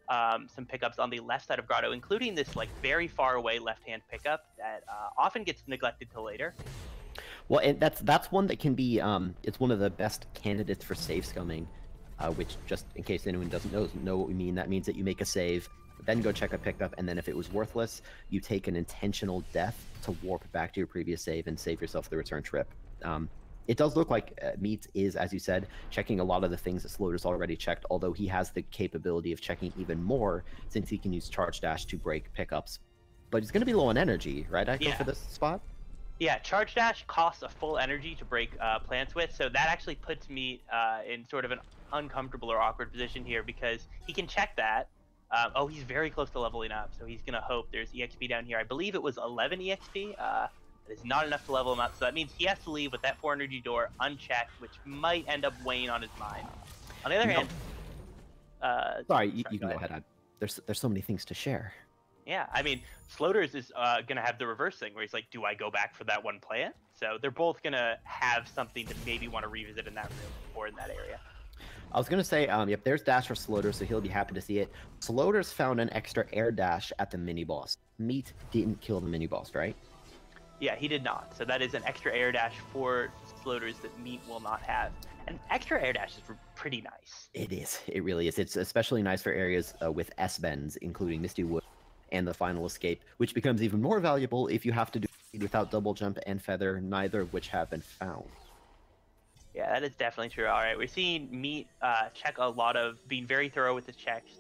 A: some pickups on the left side of Grotto, including this like very far away left-hand pickup that often gets neglected till later.
B: Well, and that's one that can be it's one of the best candidates for save scumming, which, just in case anyone doesn't know what we mean, that means that you make a save, then go check a pickup, and then if it was worthless, you take an intentional death to warp back to your previous save and save yourself the return trip. It does look like Meat is, as you said, checking a lot of the things that Sloaters already checked, although he has the capability of checking even more since he can use Charge Dash to break pickups. But he's going to be low on energy, right, Echo, for this spot?
A: Yeah, Charge Dash costs a full energy to break plants with, so that actually puts Meat in sort of an uncomfortable or awkward position here because he can check that. Oh, he's very close to leveling up, so he's going to hope there's EXP down here. I believe it was 11 EXP. That is not enough to level him up, so that means he has to leave with that 4 energy door unchecked, which might end up weighing on his mind. On the other hand...
B: sorry, you can go ahead. There's so many things to share.
A: Yeah, I mean, Sloaters is going to have the reverse thing where he's like, do I go back for that one plant? So they're both going to have something to maybe want to revisit in that room or in that area.
B: I was going to say, yep, there's dash for Sloaters, so he'll be happy to see it. Sloaters found an extra air dash at the mini-boss. Meat didn't kill the mini-boss, right?
A: Yeah, he did not. So that is an extra air dash for Sloaters that Meat will not have. And extra air dash is pretty nice.
B: It is. It really is. It's especially nice for areas with S-bends, including Misty Wood and the final escape, which becomes even more valuable if you have to do it without double jump and feather, neither of which have been found.
A: Yeah, that is definitely true. All right, we're seeing Meat check a lot of being very thorough with his checks.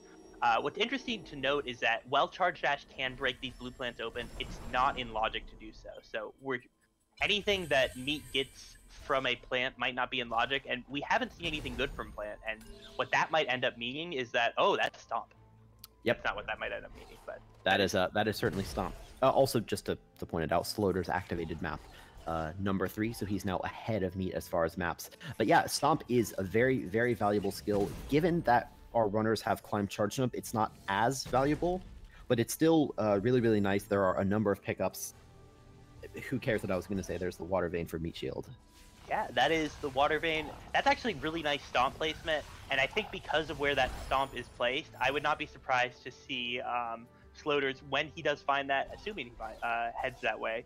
A: What's interesting to note is that while Charge Dash can break these blue plants open, it's not in logic to do so. So anything that Meat gets from a plant might not be in logic, and we haven't seen anything good from plant. And what that might end up meaning is that, oh, that's Stomp.
B: Yep.
A: That's not what that might end up meaning, but
B: that is certainly Stomp. Also, just to point it out, Sloaters activated map number 3, so he's now ahead of Meat as far as maps. But yeah, Stomp is a very, very valuable skill. Given that our runners have climbed charge jump, it's not as valuable, but it's still really, really nice. There are a number of pickups. Who cares what I was going to say? There's the water vein for M3atShield.
A: Yeah, that is the water vein. That's actually really nice Stomp placement, and I think because of where that Stomp is placed, I would not be surprised to see Sloaters, when he does find that, assuming he heads that way,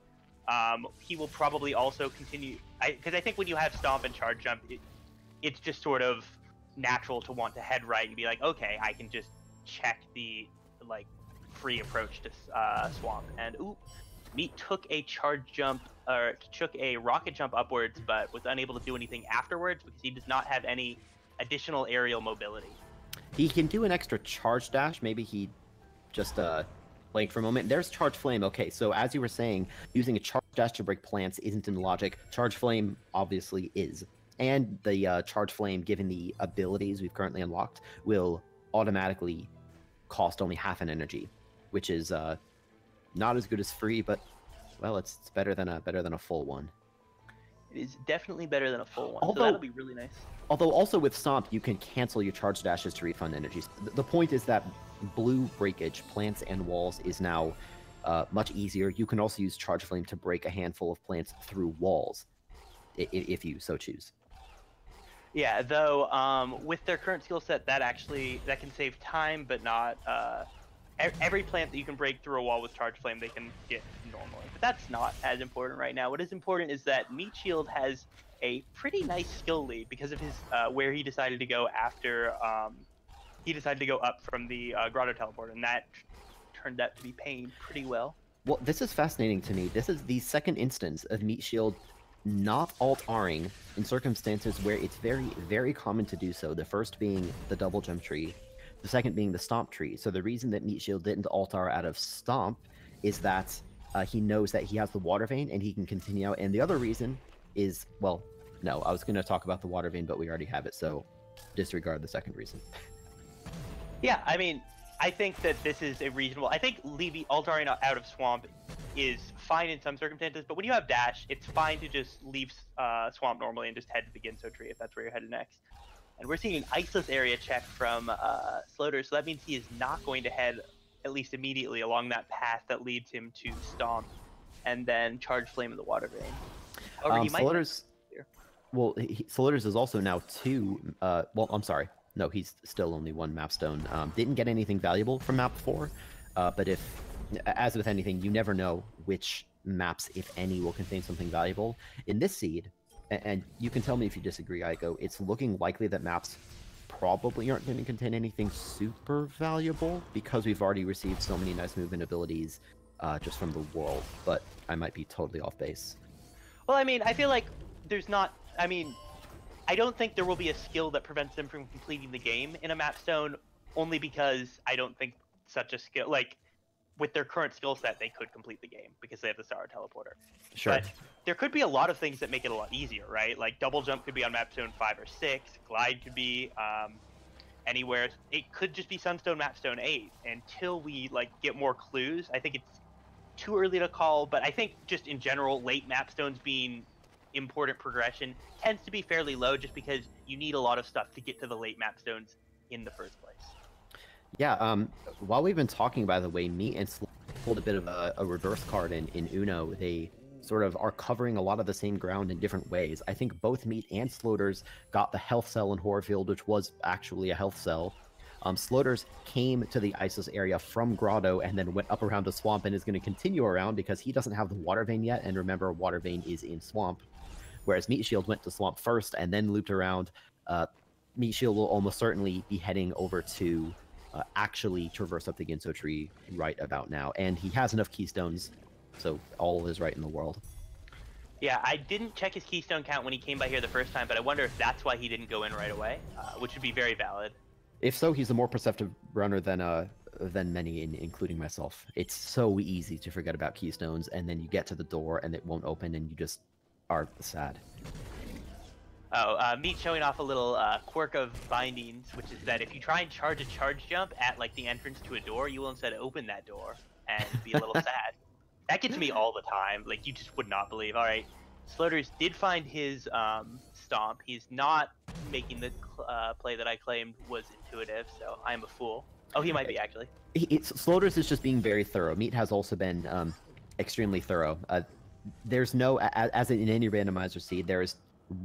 A: he will probably also continue, because I think when you have Stomp and charge jump, it's just sort of natural to want to head right and be like, okay, I can just check the like free approach to Swamp. And ooh, Meat took a charge jump, or took a rocket jump upwards, but was unable to do anything afterwards because he does not have any additional aerial mobility.
B: He can do an extra charge dash. Maybe he just blank for a moment. There's Charge Flame. Okay, so as you were saying, using a charge dash to break plants isn't in logic. Charge Flame obviously is. And the Charge Flame, given the abilities we've currently unlocked, will automatically cost only half an energy, which is not as good as free, but well, it's better than a full one.
A: It is definitely better than a full one,
B: although,
A: so that'll be really nice.
B: Although also with Stomp, you can cancel your charge dashes to refund energies. The point is that blue breakage, plants and walls, is now much easier. You can also use Charge Flame to break a handful of plants through walls, if you so choose.
A: Yeah, though with their current skill set, that can save time, but not every plant that you can break through a wall with Charge Flame, they can get normally. But that's not as important right now. What is important is that M3atShield has a pretty nice skill lead because of his where he decided to go after he decided to go up from the Grotto teleport, and that turned out to be paying pretty well.
B: Well, this is fascinating to me. This is the second instance of M3atShield not alt-Ring in circumstances where it's very, very common to do so. The first being the double jump tree, the second being the Stomp tree. So the reason that M3atShield didn't alt-R out of Stomp is that he knows that he has the water vein and he can continue out. And the other reason is, well, no, I was going to talk about the water vein, but we already have it, so disregard the second reason.
A: Yeah, I mean, I think that this is a reasonable... I think alt-Ring out of Swamp is fine in some circumstances, but when you have dash, it's fine to just leave Swamp normally and just head to the Ginso tree if that's where you're headed next. And we're seeing an iceless area check from Sloaters, so that means he is not going to head, at least immediately, along that path that leads him to Stomp and then Charge Flame in the water vein. However, he
B: Sloaters... Well, Sloaters is also now 2... well, I'm sorry. No, he's still only one map stone. Didn't get anything valuable from map 4, but as with anything, you never know which maps, if any, will contain something valuable. In this seed, and you can tell me if you disagree, Aiko, it's looking likely that maps probably aren't going to contain anything super valuable because we've already received so many nice movement abilities just from the world, but I might be totally off base.
A: Well, I mean, I feel like there's not... I mean, I don't think there will be a skill that prevents them from completing the game in a mapstone, only because I don't think such a skill... Like, with their current skill set, they could complete the game because they have the Star Teleporter.
B: Sure.
A: But there could be a lot of things that make it a lot easier, right? Like, double jump could be on mapstone 5 or 6, glide could be anywhere. It could just be Sunstone Mapstone 8. Until we, like, get more clues, I think it's too early to call, but I think just in general, late mapstones being important progression tends to be fairly low just because you need a lot of stuff to get to the late mapstones in the first place.
B: Yeah, while we've been talking, by the way, Meat and Slow pulled a bit of a reverse card in Uno. They sort of are covering a lot of the same ground in different ways. I think both Meat and Sloaters got the health cell in Horrorfield, which was actually a health cell. Sloaters came to the Isis area from Grotto and then went up around the swamp and is going to continue around because he doesn't have the water vein yet, and remember, water vein is in swamp. Whereas M3atShield went to swamp first and then looped around. M3atShield will almost certainly be heading over to actually traverse up the Ginso tree right about now, and he has enough keystones, so all is right in the world.
A: Yeah, I didn't check his keystone count when he came by here the first time, but I wonder if that's why he didn't go in right away, which would be very valid.
B: If so, he's a more perceptive runner than many, including myself. It's so easy to forget about keystones, and then you get to the door and it won't open, and you just are sad.
A: Oh, Meat showing off a little quirk of bindings, which is that if you try and charge a charge jump at like the entrance to a door, you will instead open that door and be a little sad. That gets me all the time. Like, you just would not believe. All right, Sloaters did find his stomp. He's not making the play that I claimed was intuitive, so I am a fool. Oh, he might be, actually.
B: Sloaters is just being very thorough. Meat has also been extremely thorough. There's no, as in any randomizer seed, there is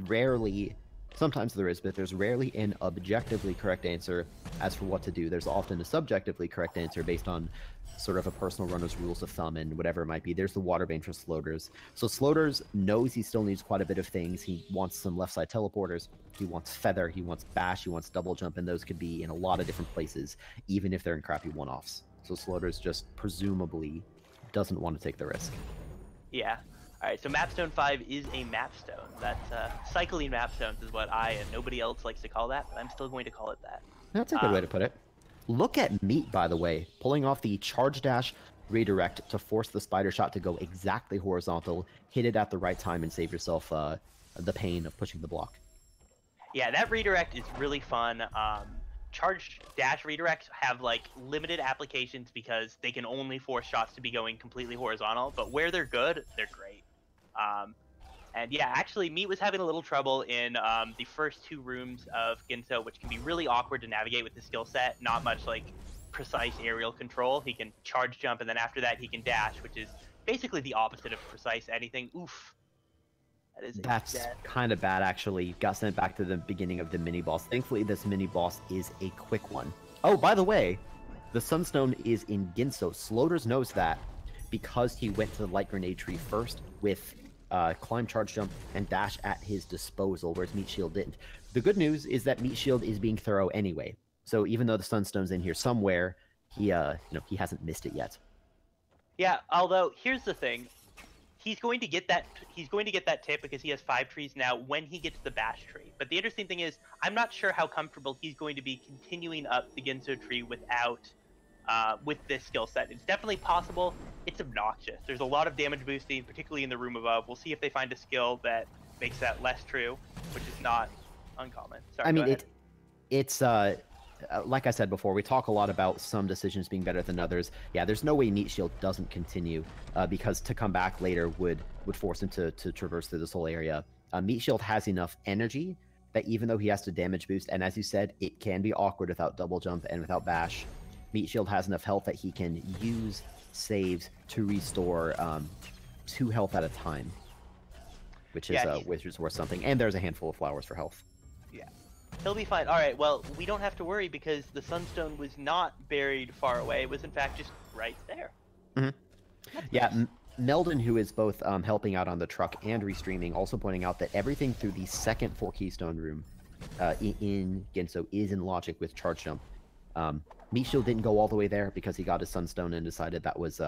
B: rarely, sometimes there is, but there's rarely an objectively correct answer as for what to do. There's often a subjectively correct answer based on sort of a personal runner's rules of thumb and whatever it might be. There's the water vein for Sloaters. So Sloaters knows he still needs quite a bit of things. He wants some left side teleporters, he wants feather, he wants bash, he wants double jump, and those could be in a lot of different places, even if they're in crappy one-offs. So Sloaters just presumably doesn't want to take the risk.
A: Yeah. Alright, so Mapstone 5 is a mapstone. That's cycling mapstones is what I and nobody else likes to call that, but I'm still going to call it that.
B: That's a good way to put it. Look at Meat, by the way, pulling off the charge dash redirect to force the spider shot to go exactly horizontal, hit it at the right time, and save yourself the pain of pushing the block.
A: Yeah, that redirect is really fun. Charge dash redirects have like limited applications because they can only force shots to be going completely horizontal, but where they're good, they're great. And yeah, actually, Meat was having a little trouble in the first 2 rooms of Ginso, which can be really awkward to navigate with the skill set. Not much like precise aerial control. He can charge jump, and then after that he can dash, which is basically the opposite of precise anything. Oof.
B: That's kind of bad, actually. Got sent back to the beginning of the mini-boss. Thankfully, this mini-boss is a quick one. Oh, by the way, the Sunstone is in Ginso. Sloaters knows that because he went to the light grenade tree first with climb, charge jump, and dash at his disposal, whereas M3atShield didn't. The good news is that M3atShield is being thorough anyway. So even though the Sunstone's in here somewhere, he hasn't missed it yet.
A: Yeah, although here's the thing. He's going to get that tip because he has 5 trees now when he gets the bash tree. But the interesting thing is, I'm not sure how comfortable he's going to be continuing up the Ginso tree without with this skill set. It's definitely possible. It's obnoxious. There's a lot of damage boosting, particularly in the room above. We'll see if they find a skill that makes that less true, which is not uncommon. Sorry,
B: I mean, it's like I said before, we talk a lot about some decisions being better than others. Yeah, there's no way M3atShield doesn't continue, because to come back later would force him to traverse through this whole area. M3atShield has enough energy that even though he has to damage boost, and as you said, it can be awkward without double jump and without bash, M3atShield has enough health that he can use saves to restore 2 health at a time, which is worth something. And there's a handful of flowers for health.
A: Yeah. He'll be fine. All right. Well, we don't have to worry because the Sunstone was not buried far away. It was in fact just right there.
B: Mm-hmm. Yeah, Meldon, who is both helping out on the truck and restreaming, also pointing out that everything through the second 4 Keystone room in Ginso is in logic with Charge Jump. M3atShield didn't go all the way there because he got his Sunstone and decided that was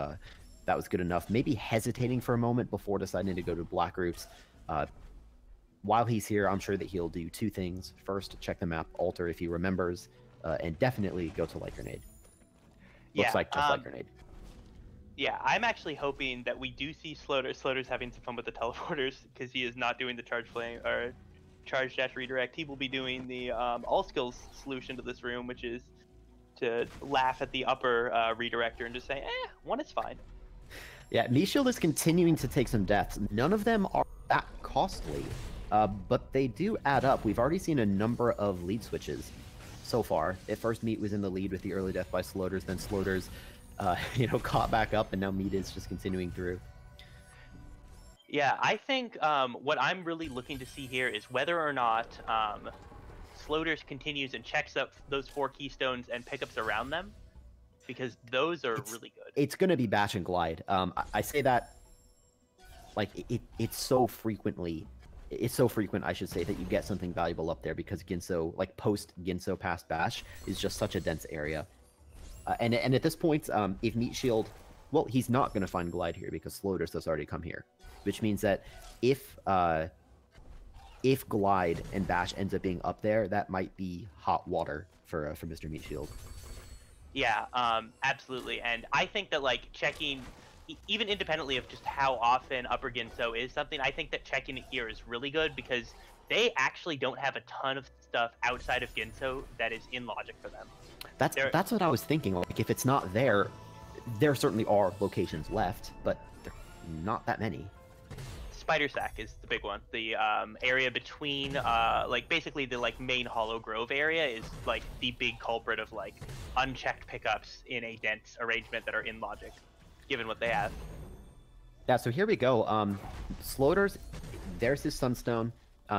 B: good enough. Maybe hesitating for a moment before deciding to go to Black Roofs. While he's here, I'm sure that he'll do 2 things. First, check the map, alter if he remembers, and definitely go to Light Grenade. Looks like just Light Grenade.
A: Yeah, I'm actually hoping that we do see Sloaters having some fun with the teleporters because he is not doing the charge flame or charge dash redirect. He will be doing the all skills solution to this room, which is to laugh at the upper redirector and just say, one is fine.
B: Yeah, M3atShield is continuing to take some deaths. None of them are that costly, but they do add up. We've already seen a number of lead switches so far. At first, M3at was in the lead with the early death by Sloaters, then Sloaters caught back up, and now M3at is just continuing through.
A: Yeah, I think what I'm really looking to see here is whether or not Sloaters continues and checks up those 4 Keystones and pickups around them, because those are really good.
B: It's going to be Bash and Glide. I say that like it's so frequent, I should say, that you get something valuable up there because Ginso, like post Ginso past Bash, is just such a dense area. And at this point, if M3atShield, well, he's not going to find Glide here because Sloaters has already come here, which means that if Glide and Bash ends up being up there, that might be hot water for Mr. M3atShield.
A: Yeah, absolutely. And I think that like checking, even independently of just how often Upper Ginso is something, I think that checking it here is really good because they actually don't have a ton of stuff outside of Ginso that is in logic for them.
B: That's what I was thinking. Like, if it's not there, there certainly are locations left, but they're not that many.
A: Spider Sack is the big one. The area between, like, basically the, like, main Hollow Grove area is, like, the big culprit of, like, unchecked pickups in a dense arrangement that are in logic, given what they have.
B: Yeah, so here we go. Sloaters, there's his Sunstone.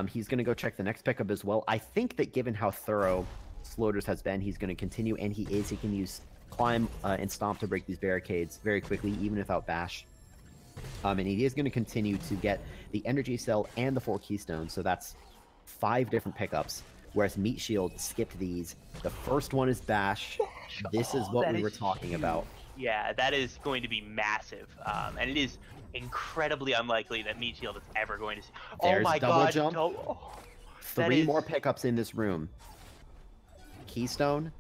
B: He's going to go check the next pickup as well. I think that given how thorough Sloaters has been, he's going to continue, and he can use Climb and Stomp to break these barricades very quickly, even without Bash. And he is going to continue to get the Energy Cell and the 4 Keystones, so that's 5 different pickups, whereas M3atShield skipped these. The first one is Bash. This is what we were talking about.
A: Yeah, that is going to be massive, and it is incredibly unlikely that M3atShield is ever going to see.
B: There's
A: oh my
B: double
A: god!
B: Jump. 3 more pickups in this room. Keystone,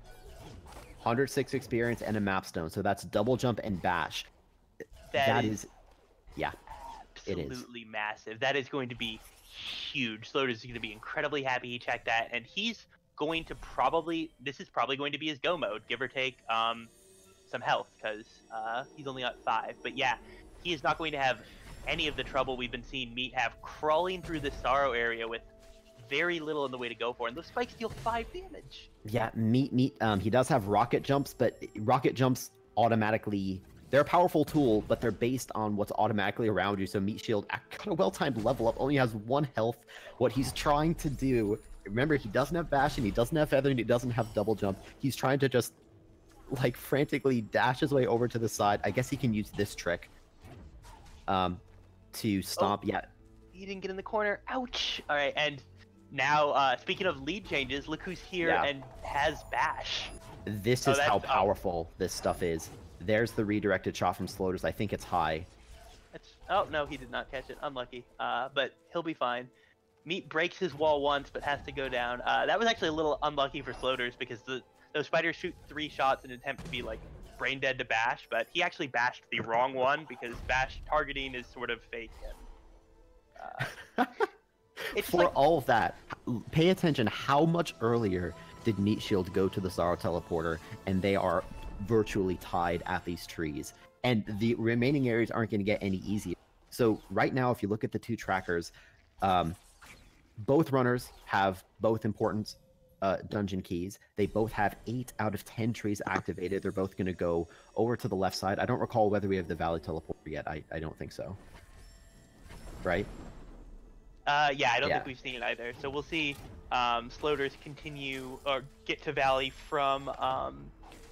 B: 106 experience, and a Mapstone. So that's double jump and Bash. That is, yeah, it is
A: absolutely massive. That is going to be huge. Sloaters is going to be incredibly happy he checked that, and he's going to this is probably going to be his go mode, give or take some health, because he's only got 5. But yeah, he is not going to have any of the trouble we've been seeing M3at have crawling through the Sorrow area with very little in the way to go for, and those spikes deal 5 damage.
B: Yeah, M3at, he does have rocket jumps, but rocket jumps automatically, they're a powerful tool, but they're based on what's automatically around you. So M3atShield, at a well-timed level up, only has 1 health. What he's trying to do, remember, he doesn't have Bash, and he doesn't have Feather, and he doesn't have double jump. He's trying to just, like, frantically dash his way over to the side. I guess he can use this trick to stomp. Yeah,
A: he didn't get in the corner. Ouch. All right, and now, speaking of lead changes, look who's here and has Bash.
B: This is how powerful this stuff is. There's the redirected shot from Sloaters. I think it's high.
A: Oh, no, he did not catch it. Unlucky. But he'll be fine. M3at breaks his wall once, but has to go down. That was actually a little unlucky for Sloaters because those spiders shoot 3 shots in an attempt to be, like, brain dead to Bash, but he actually bashed the wrong one because Bash targeting is sort of fake.
B: For all of that, pay attention. How much earlier did M3atShield go to the Sorrow Teleporter, and they are virtually tied at these trees, and the remaining areas aren't going to get any easier. So right now, if you look at the 2 trackers, both runners have both important dungeon keys. They both have 8 out of 10 trees activated. They're both going to go over to the left side. I don't recall whether we have the Valley Teleporter yet. I don't think so. Right?
A: Yeah, I don't think we've seen it either. So we'll see Sloaters continue or get to Valley from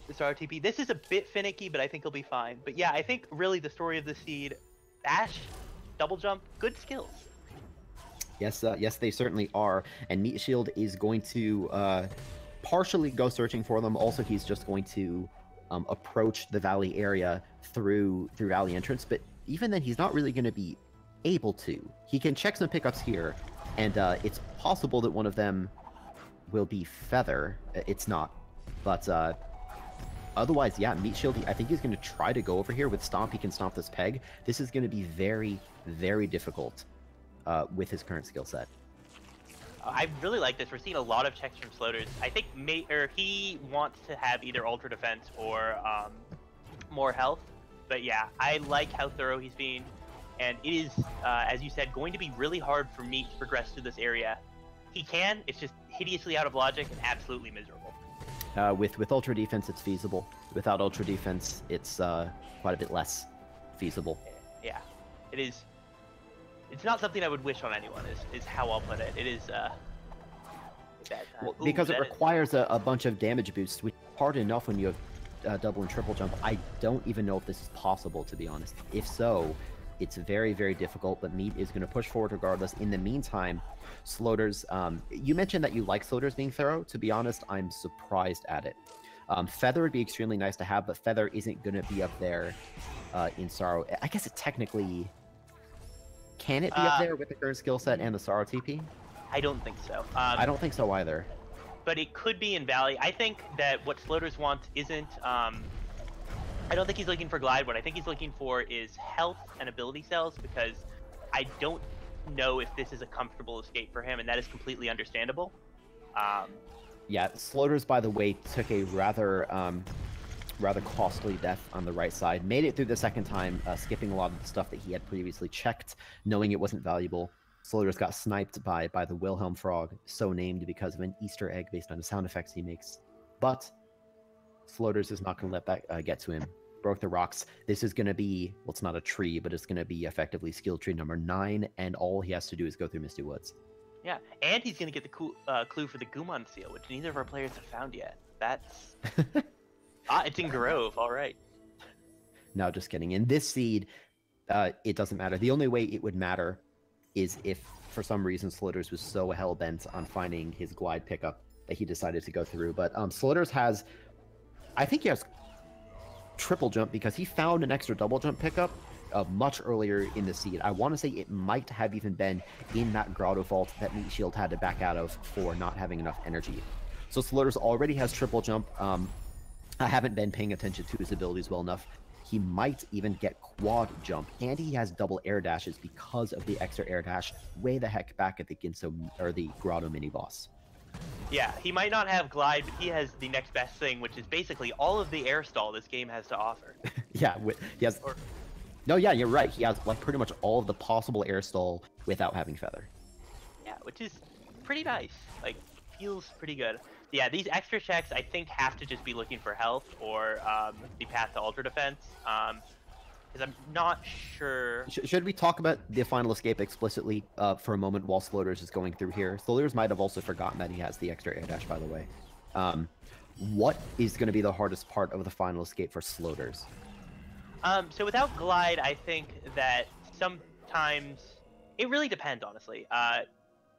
A: this RTP. This is a bit finicky, but I think he'll be fine. But yeah, I think really the story of the seed, Ash, double jump, good skills.
B: Yes, yes, they certainly are. And M3atShield is going to partially go searching for them. Also, he's just going to approach the Valley area through Valley entrance. But even then, he's not really going to be able to. He can check some pickups here, and it's possible that one of them will be Feather. It's not, but otherwise, yeah, M3atShield, I think he's going to try to go over here with Stomp. He can stomp this peg. This is going to be very, very difficult with his current skill set.
A: I really like this. We're seeing a lot of checks from Sloaters. I think he wants to have either Ultra Defense or more health. But yeah, I like how thorough he's being. And it is, as you said, going to be really hard for me to progress through this area. He can, it's just hideously out of logic and absolutely miserable.
B: With Ultra Defense, it's feasible. Without Ultra Defense, it's quite a bit less feasible.
A: Yeah, it is. It's not something I would wish on anyone, is how I'll put it. It is,
B: well, because it requires a bunch of damage boosts, which is hard enough when you have double and triple jump. I don't even know if this is possible, to be honest. If so, it's very, very difficult, but Meat is going to push forward regardless. In the meantime, Sloaters, you mentioned that you like Sloaters being thorough. To be honest, I'm surprised at it. Feather would be extremely nice to have, but Feather isn't going to be up there in Sorrow. I guess it technically... Can it be up there with the current skill set and the Sorrow TP?
A: I don't think so.
B: I don't think so either.
A: But it could be in Valley. I think that what Sloaters wants isn't... I don't think he's looking for Glide. What I think he's looking for is health and ability cells, because I don't know if this is a comfortable escape for him, and that is completely understandable.
B: Yeah, Sloaters, by the way, took a rather costly death on the right side. Made it through the second time, skipping a lot of the stuff that he had previously checked, knowing it wasn't valuable. Sloaters got sniped by the Wilhelm frog, so named because of an Easter egg based on the sound effects he makes. But Sloaters is not going to let that get to him. Broke the rocks. This is going to be, well, it's not a tree, but it's going to be effectively skill tree number 9, and all he has to do is go through Misty Woods.
A: Yeah, and he's going to get the clue for the Gumon seal, which neither of our players have found yet. That's... it's in Grove, all right.
B: No, just kidding. In this seed, it doesn't matter. The only way it would matter is if, for some reason, Sloaters was so hell-bent on finding his Glide pickup that he decided to go through. But Sloaters has... I think he has triple jump because he found an extra double jump pickup much earlier in the seed. I want to say it might have even been in that Grotto Vault that M3atShield had to back out of for not having enough energy. So Sloaters already has triple jump. I haven't been paying attention to his abilities well enough. He might even get quad jump, and he has double air dashes because of the extra air dash way the heck back at the Ginso or the Grotto mini boss.
A: Yeah, he might not have Glide, but he has the next best thing, which is basically all of the air stall this game has to offer.
B: Yeah, he has... No, yeah, you're right. He has like pretty much all of the possible air stall without having Feather.
A: Yeah, which is pretty nice. Like, feels pretty good. Yeah, these extra checks, I think, have to just be looking for health or the path to Ultra Defense. Because I'm not sure...
B: Should we talk about the final escape explicitly for a moment while Sloaters is going through here? Sloaters might have also forgotten that he has the extra air dash, by the way. What is going to be the hardest part of the final escape for Sloaters?
A: So without Glide, I think that sometimes... It really depends, honestly.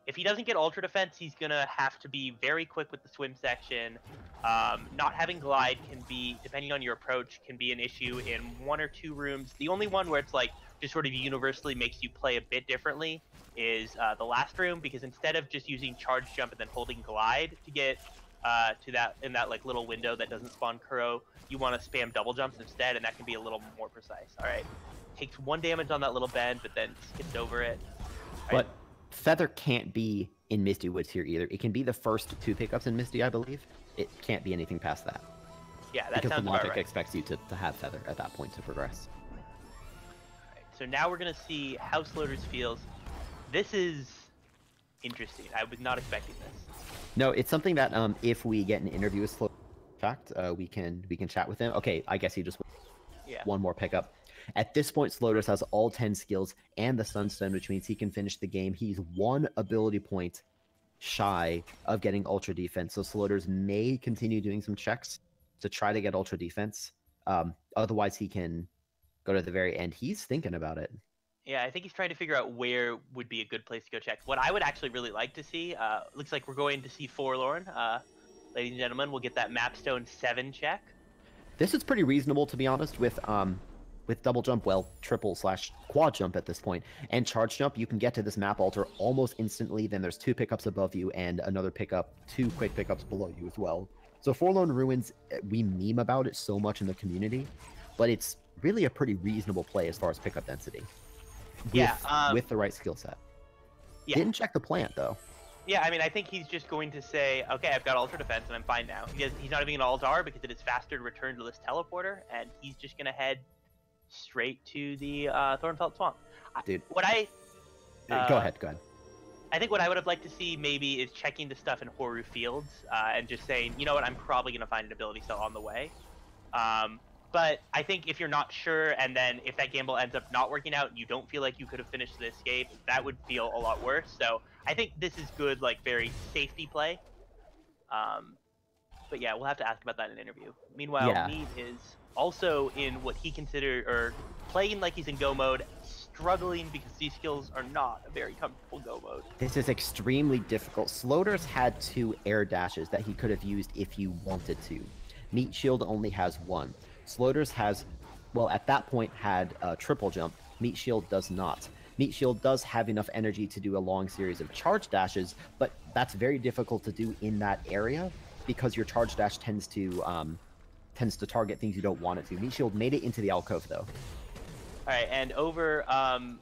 A: If he doesn't get Ultra Defense, he's going to have to be very quick with the swim section. Not having Glide can be, depending on your approach, can be an issue in 1 or 2 rooms. The only one where it's like, just sort of universally makes you play a bit differently is the last room, because instead of just using Charge Jump and then holding Glide to get to that, in that like little window that doesn't spawn Kuro, you want to spam double jumps instead, and that can be a little more precise. All right, takes 1 damage on that little bend, but then skips over it.
B: But Feather can't be in Misty Woods here either. It can be the first 2 pickups in Misty, I believe. It can't be anything past that.
A: Yeah, that
B: because
A: sounds
B: the logic
A: right.
B: expects you to have Feather at that point to progress.
A: Alright, so now we're going to see how Sloaters feels. This is interesting. I was not expecting this.
B: No, it's something that if we get an interview with Sloaters, in fact, we can chat with him. Okay, I guess he just one more pickup. At this point, Sloaters has all 10 skills and the Sunstone, which means he can finish the game. He's 1 ability point shy of getting ultra defense. So Sloaters may continue doing some checks to try to get ultra defense. Otherwise, he can go to the very end. He's thinking about it.
A: Yeah, I think he's trying to figure out where would be a good place to go check. What I would actually really like to see, looks like we're going to see Forlorn. Ladies and gentlemen, we'll get that Mapstone 7 check.
B: This is pretty reasonable, to be honest, with double jump, well, triple/quad jump at this point, and charge jump. You can get to this map altar almost instantly. Then there's 2 pickups above you and another pickup, 2 quick pickups below you as well. So Forlorn Ruins, we meme about it so much in the community, but it's really a pretty reasonable play as far as pickup density. With the right skill set.
A: Yeah.
B: Didn't check the plant though.
A: Yeah, I mean, I think he's just going to say, okay, I've got Ultra Defense and I'm fine now. He's not even going to Altar because it is faster to return to this teleporter, and he's just going to head straight to the Thornfelt Swamp.
B: Dude.
A: Go ahead.
B: I
A: think what I would have liked to see maybe is checking the stuff in Horu Fields and just saying, you know what, I'm probably going to find an ability cell on the way. But I think if you're not sure, and then if that gamble ends up not working out, you don't feel like you could have finished the escape, that would feel a lot worse. So I think this is good, like, very safety play. But yeah, we'll have to ask about that in an interview. Meanwhile, Mead is also in what he considered, or playing like he's in go mode, struggling because these skills are not a very comfortable go mode.
B: This is extremely difficult. Sloaters had 2 air dashes that he could have used if he wanted to. M3atShield only has 1. Sloaters has, well, at that point had a triple jump. M3atShield does not. M3atShield does have enough energy to do a long series of charge dashes, but that's very difficult to do in that area because your charge dash tends to target things you don't want it to. M3atShield made it into the alcove though.
A: All right, and over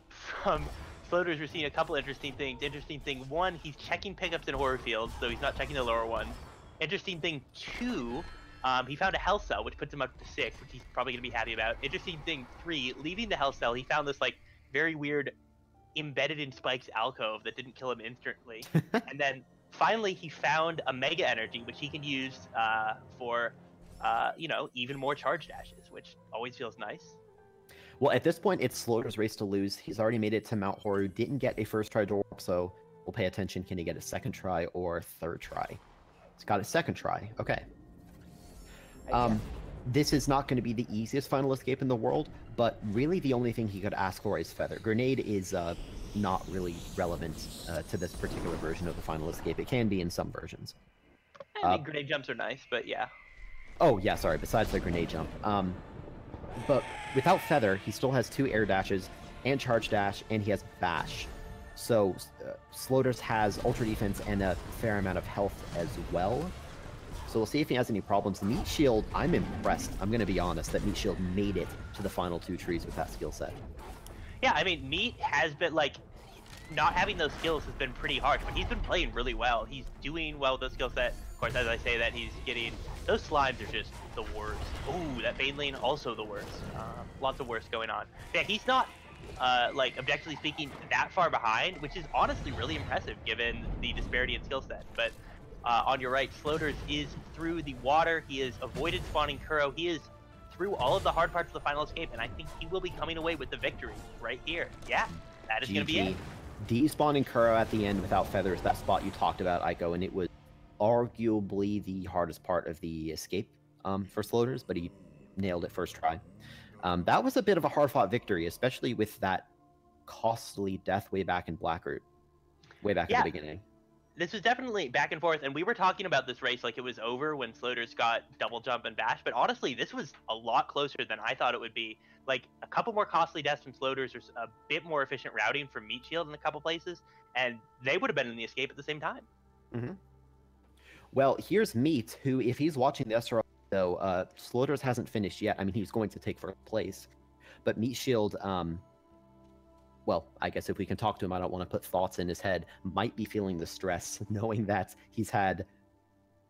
A: from Floaters, we're seeing a couple interesting things. Interesting thing 1, he's checking pickups in Horror Fields, so he's not checking the lower one. Interesting thing 2, he found a health cell, which puts him up to 6, which he's probably going to be happy about. Interesting thing 3, leaving the health cell, he found this, like, very weird embedded in Spike's alcove that didn't kill him instantly. And then finally he found a Mega Energy, which he can use for, even more charge dashes, which always feels nice.
B: Well, at this point, it's Sloaters' race to lose. He's already made it to Mount Horu, didn't get a first try door, so we'll pay attention. Can he get a second try or third try? He's got a second try. Okay. This is not going to be the easiest final escape in the world, but really the only thing he could ask for is Feather. Grenade is not really relevant to this particular version of the final escape. It can be in some versions.
A: I mean, grenade jumps are nice, but yeah.
B: Oh, yeah, sorry, besides the grenade jump. But without Feather, he still has 2 air dashes and charge dash, and he has bash. So Sloaters has ultra defense and a fair amount of health as well. So we'll see if he has any problems. M3atShield, I'm impressed. I'm going to be honest that M3atShield made it to the final 2 trees with that skill set.
A: Yeah, I mean, Meat has been, like, not having those skills has been pretty harsh, but he's been playing really well. He's doing well with those skill set. Of course, as I say that, he's getting... Those slimes are just the worst. Ooh, that Bane lane, also the worst. Lots of worst going on. Yeah, he's not, objectively speaking, that far behind, which is honestly really impressive given the disparity in skill set. But on your right, Sloaters is through the water. He has avoided spawning Kuro. He is through all of the hard parts of the final escape, and I think he will be coming away with the victory right here. Yeah, that is going to be it.
B: Despawning Kuro at the end without feathers, that spot you talked about, Aiko, and it was arguably the hardest part of the escape for Sloaters, but he nailed it first try. That was a bit of a hard-fought victory, especially with that costly death way back in Blackroot, way back at the beginning.
A: This was definitely back and forth, and we were talking about this race like it was over when Sloaters got double jump and bash, but honestly, this was a lot closer than I thought it would be. Like, a couple more costly deaths from Sloaters, or a bit more efficient routing from M3atShield in a couple places, and they would have been in the escape at the same time.
B: Mm-hmm. Well, here's Meat, who, if he's watching the SRL, though, Sloaters hasn't finished yet. I mean, he's going to take first place, but M3atShield, well, I guess if we can talk to him, I don't want to put thoughts in his head, might be feeling the stress, knowing that he's had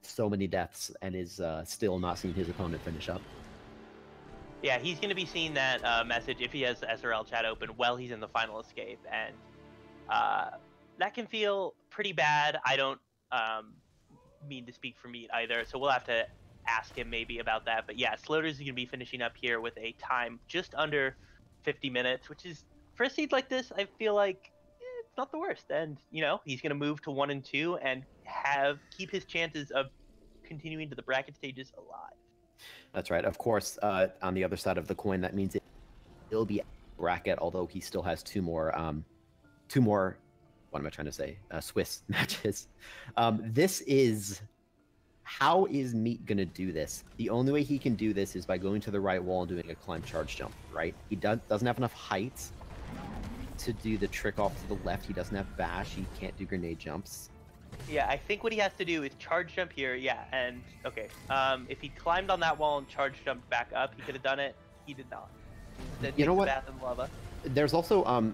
B: so many deaths and is still not seeing his opponent finish up.
A: Yeah, he's going to be seeing that message if he has the SRL chat open while he's in the final escape, and that can feel pretty bad. I don't mean to speak for Meat either, so we'll have to ask him maybe about that. But yeah, Sloaters is going to be finishing up here with a time just under 50 minutes, which is, for a seed like this, I feel like not the worst. And he's going to move to 1 and 2 and keep his chances of continuing to the bracket stages alive.
B: That's right. Of course, on the other side of the coin, that means it'll be bracket, although he still has two more. What am I trying to say? Swiss matches. How is Meat gonna do this? The only way he can do this is by going to the right wall and doing a climb charge jump. Right? He doesn't have enough height to do the trick off to the left. He doesn't have bash. He can't do grenade jumps.
A: Yeah, I think what he has to do is charge jump here. Yeah, and okay. If he climbed on that wall and charge jumped back up, he could have done it. He did not.
B: You know what?
A: Bath in lava.
B: There's also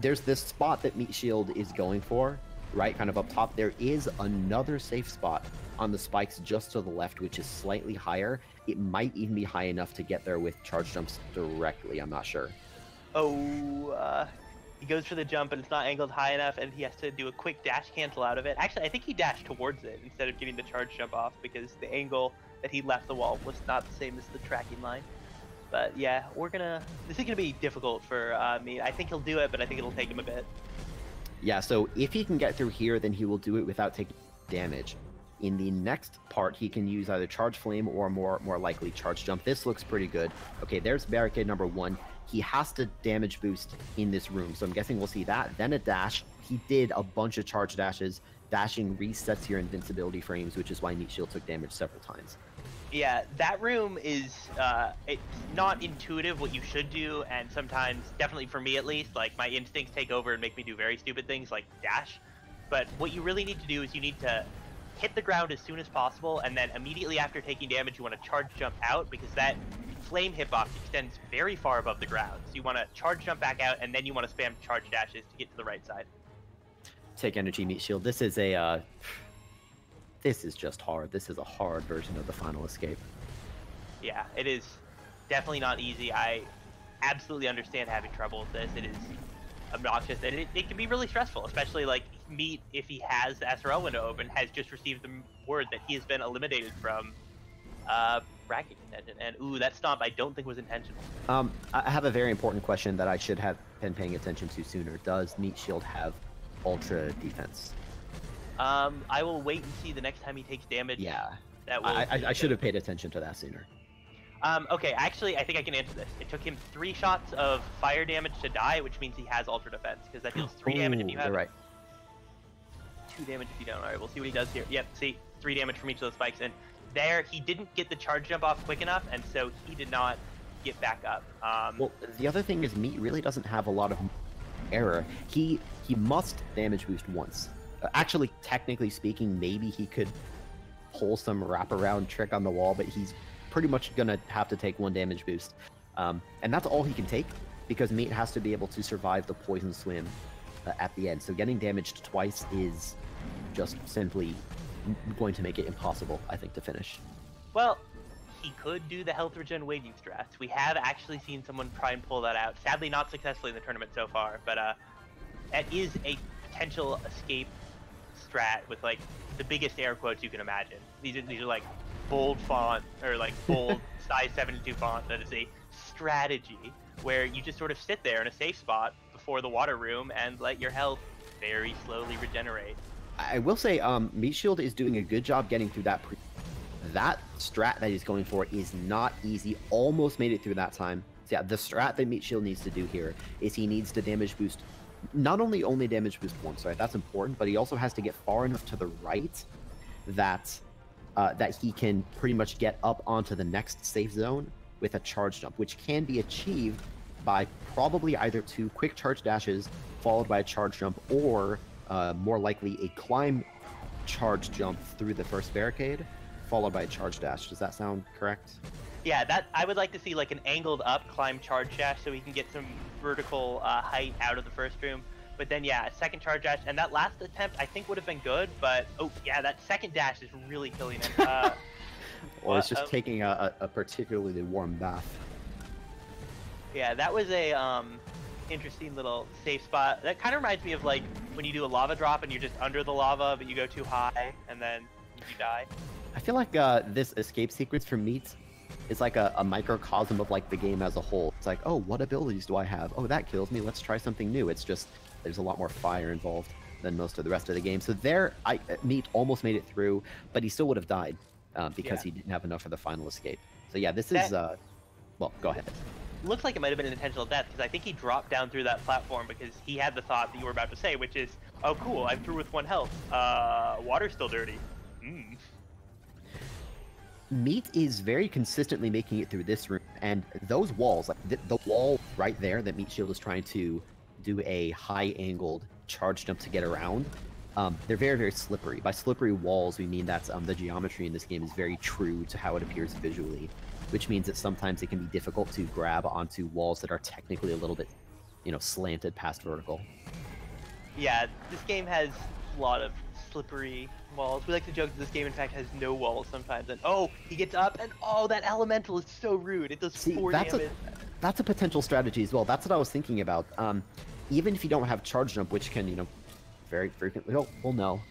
B: there's this spot that Meat Shield is going for, right? Kind of up top. There is another safe spot on the spikes just to the left, which is slightly higher. It might even be high enough to get there with charge jumps directly. I'm not sure.
A: Oh, he goes for the jump, but it's not angled high enough, and he has to do a quick dash cancel out of it. Actually, I think he dashed towards it instead of getting the charge jump off because the angle that he left the wall was not the same as the tracking line. But yeah, this is gonna be difficult for me. I think he'll do it, but I think it'll take him a bit.
B: Yeah, so if he can get through here, then he will do it without taking damage. In the next part, he can use either charge flame or more likely charge jump. This looks pretty good. Okay, there's barricade number 1. He has to damage boost in this room, so I'm guessing we'll see that. Then a dash. He did a bunch of charge dashes. Dashing resets your invincibility frames, which is why Meat Shield took damage several times.
A: Yeah, that room is it's not intuitive what you should do, and sometimes, definitely for me at least, like my instincts take over and make me do very stupid things like dash. But what you really need to do is you need to hit the ground as soon as possible, and then immediately after taking damage, you want to charge jump out, because that flame hitbox extends very far above the ground. So you want to charge jump back out, and then you want to spam charge dashes to get to the right side. Take
B: energy, Meat Shield. This is just hard. This is a hard version of the final escape.
A: Yeah, it is definitely not easy. I absolutely understand having trouble with this. It is obnoxious, and it can be really stressful, especially like Meat, if he has the SRL window open, has just received the word that he has been eliminated from bracket contention. And ooh, that stomp I don't think was intentional.
B: I have a very important question that I should have been paying attention to sooner. Does Meat Shield have ultra defense?
A: I will wait and see the next time he takes damage.
B: Yeah,
A: I
B: should have paid attention to that sooner.
A: Okay, actually, I think I can answer this. It took him 3 shots of fire damage to die, which means he has ultra defense, because that deals 3 damage if you have it.
B: Right.
A: 2 damage if you don't. Alright, we'll see what he does here. Yep, see, 3 damage from each of those spikes, and there, he didn't get the charge jump off quick enough, and so he did not get back up.
B: Well, the other thing is Meat really doesn't have a lot of error. He must damage boost once. Actually, technically speaking, maybe he could pull some wraparound trick on the wall, but he's pretty much gonna have to take 1 damage boost. And that's all he can take, because Meat has to be able to survive the poison swim at the end. So getting damaged twice is just simply going to make it impossible, I think, to finish.
A: Well, he could do the health regen waiting strats. We have actually seen someone try and pull that out. Sadly, not successfully in the tournament so far, but that is a potential escape strat with like the biggest air quotes you can imagine. These are like bold font, or like bold size 72 font. That is a strategy where you just sort of sit there in a safe spot before the water room and let your health very slowly regenerate.
B: I will say, Meat Shield is doing a good job getting through that. That strat that he's going for is not easy. Almost made it through that time. So yeah, the strat that Meat Shield needs to do here is he needs to damage boost. Not only damage boost once, right? That's important, but he also has to get far enough to the right that that he can pretty much get up onto the next safe zone with a charge jump, which can be achieved by probably either 2 quick charge dashes followed by a charge jump, or more likely a climb charge jump through the first barricade followed by a charge dash. Does that sound correct?
A: Yeah, that I would like to see like an angled up climb charge dash so he can get some vertical height out of the first room. But then yeah, a second charge dash, and that last attempt I think would have been good, but oh yeah, that second dash is really killing him.
B: Or it's just taking a particularly warm bath.
A: Yeah, that was a interesting little safe spot. That kind of reminds me of like when you do a lava drop and you're just under the lava, but you go too high and then you die.
B: I feel like this escape sequence for Meat is like a microcosm of like the game as a whole. It's like, oh, what abilities do I have? Oh, that kills me. Let's try something new. It's just there's a lot more fire involved than most of the rest of the game. So there, Meat almost made it through, but he still would have died because he didn't have enough for the final escape. So yeah, this is well, go ahead.
A: Looks like it might have been an intentional death, because I think he dropped down through that platform because he had the thought that you were about to say, which is, oh cool, I'm through with 1 health. Water's still dirty.
B: Meat is very consistently making it through this room, and those walls, like the wall right there that M3atShield is trying to do a high-angled charge jump to get around, they're very, very slippery. By slippery walls, we mean that the geometry in this game is very true to how it appears visually, which means that sometimes it can be difficult to grab onto walls that are technically a little bit, slanted past vertical.
A: Yeah, this game has a lot of slippery walls. We like to joke that this game, in fact, has no walls sometimes. And oh, he gets up, and oh, that elemental is so rude. It does 4 damage.
B: That's a potential strategy as well. That's what I was thinking about. Even if you don't have charge jump, which can, very frequently. Oh, well, no.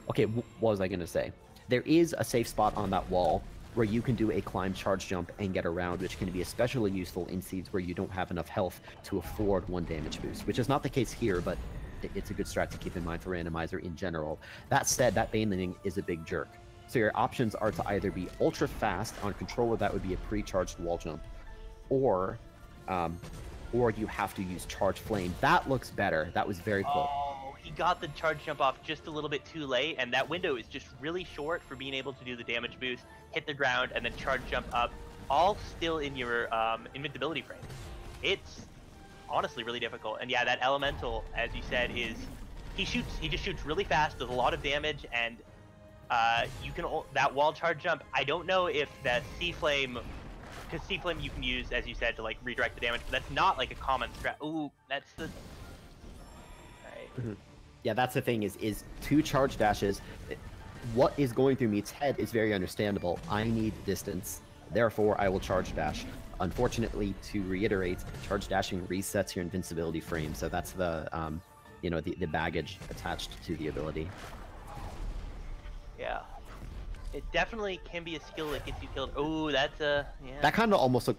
B: Okay, what was I gonna say? There is a safe spot on that wall where you can do a climb charge jump and get around, which can be especially useful in seeds where you don't have enough health to afford 1 damage boost, which is not the case here, but it's a good strat to keep in mind for Randomizer in general. That said, that Banelinging is a big jerk. So your options are to either be ultra fast on controller, that would be a pre-charged wall jump, or you have to use charge flame. That looks better. That was very close.
A: Oh, he got the charge jump off just a little bit too late, and that window is just really short for being able to do the damage boost, hit the ground, and then charge jump up, all still in your invincibility frame. It's honestly really difficult. And yeah, that elemental, as you said, is he just shoots really fast, does a lot of damage, and you can that wall charge jump. I don't know if that sea flame, because sea flame you can use, as you said, to like redirect the damage, but that's not like a common strat. Ooh, that's the
B: Yeah, that's the thing, is 2 charge dashes. What is going through Meat's head is very understandable. I need distance, therefore I will charge dash. Unfortunately, to reiterate, charge dashing resets your invincibility frame, so that's the the baggage attached to the ability.
A: Yeah, it definitely can be a skill that gets you killed. Oh, that's yeah.
B: That kind of almost look.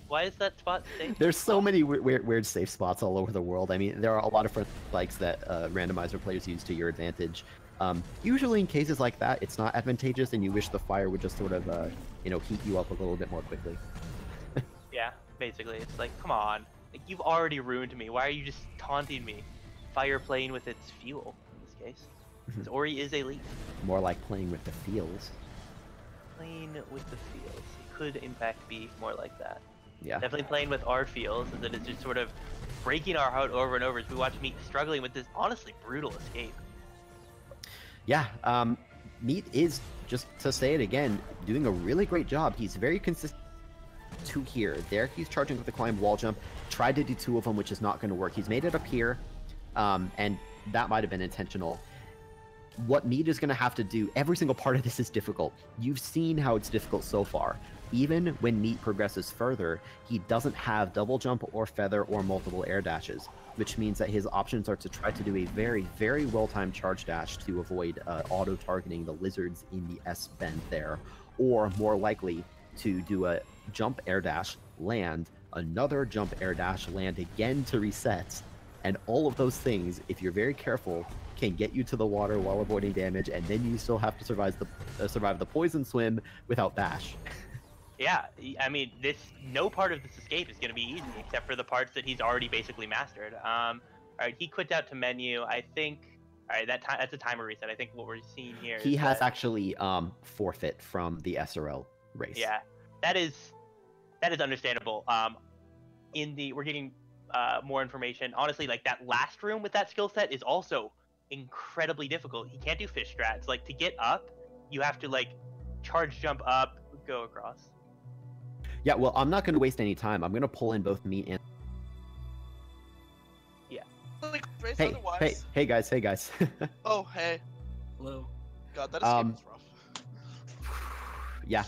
A: Why is that spot safe?
B: There's so many weird safe spots all over the world. I mean, there are a lot of front spikes that randomizer players use to your advantage. Usually in cases like that, it's not advantageous, and you wish the fire would just sort of heat you up a little bit more quickly.
A: Yeah, basically, it's like, come on, like, you've already ruined me. Why are you just taunting me? Fire playing with its fuel in this case. Because Ori is elite.
B: More like playing with the feels.
A: Playing with the feels. It could in fact be more like that.
B: Yeah.
A: Definitely playing with our feels, as it is just sort of breaking our heart over and over as we watch Meat struggling with this honestly brutal escape.
B: Yeah, Meat is, just to say it again, doing a really great job. He's very consistent to here. There he's charging with the climb wall jump. Tried to do 2 of them, which is not going to work. He's made it up here, and that might have been intentional. What Meat is going to have to do, every single part of this is difficult. You've seen how it's difficult so far. Even when Meat progresses further, he doesn't have double jump or feather or multiple air dashes, which means that his options are to try to do a very, very well-timed charge dash to avoid auto-targeting the lizards in the S-bend there, or more likely to do a jump air dash, land, another jump air dash, land again to reset, and all of those things, if you're very careful, can get you to the water while avoiding damage, and then you still have to survive the poison swim without dash.
A: Yeah, I mean, no part of this escape is going to be easy, except for the parts that he's already basically mastered. All right, he quits out to menu. I think, all right, that's a timer reset. I think what we're seeing here.
B: He has actually forfeit from the SRL race.
A: Yeah, that is understandable. We're getting more information. Honestly, like that last room with that skill set is also incredibly difficult. He can't do fish strats. Like, to get up, you have to like charge jump up, go across.
B: Yeah, well, I'm not going to waste any time. I'm going to pull in both Meat and...
A: Yeah.
B: Hey guys.
C: Oh, hey.
D: Hello.
C: God, that escape was rough.
B: Yeah.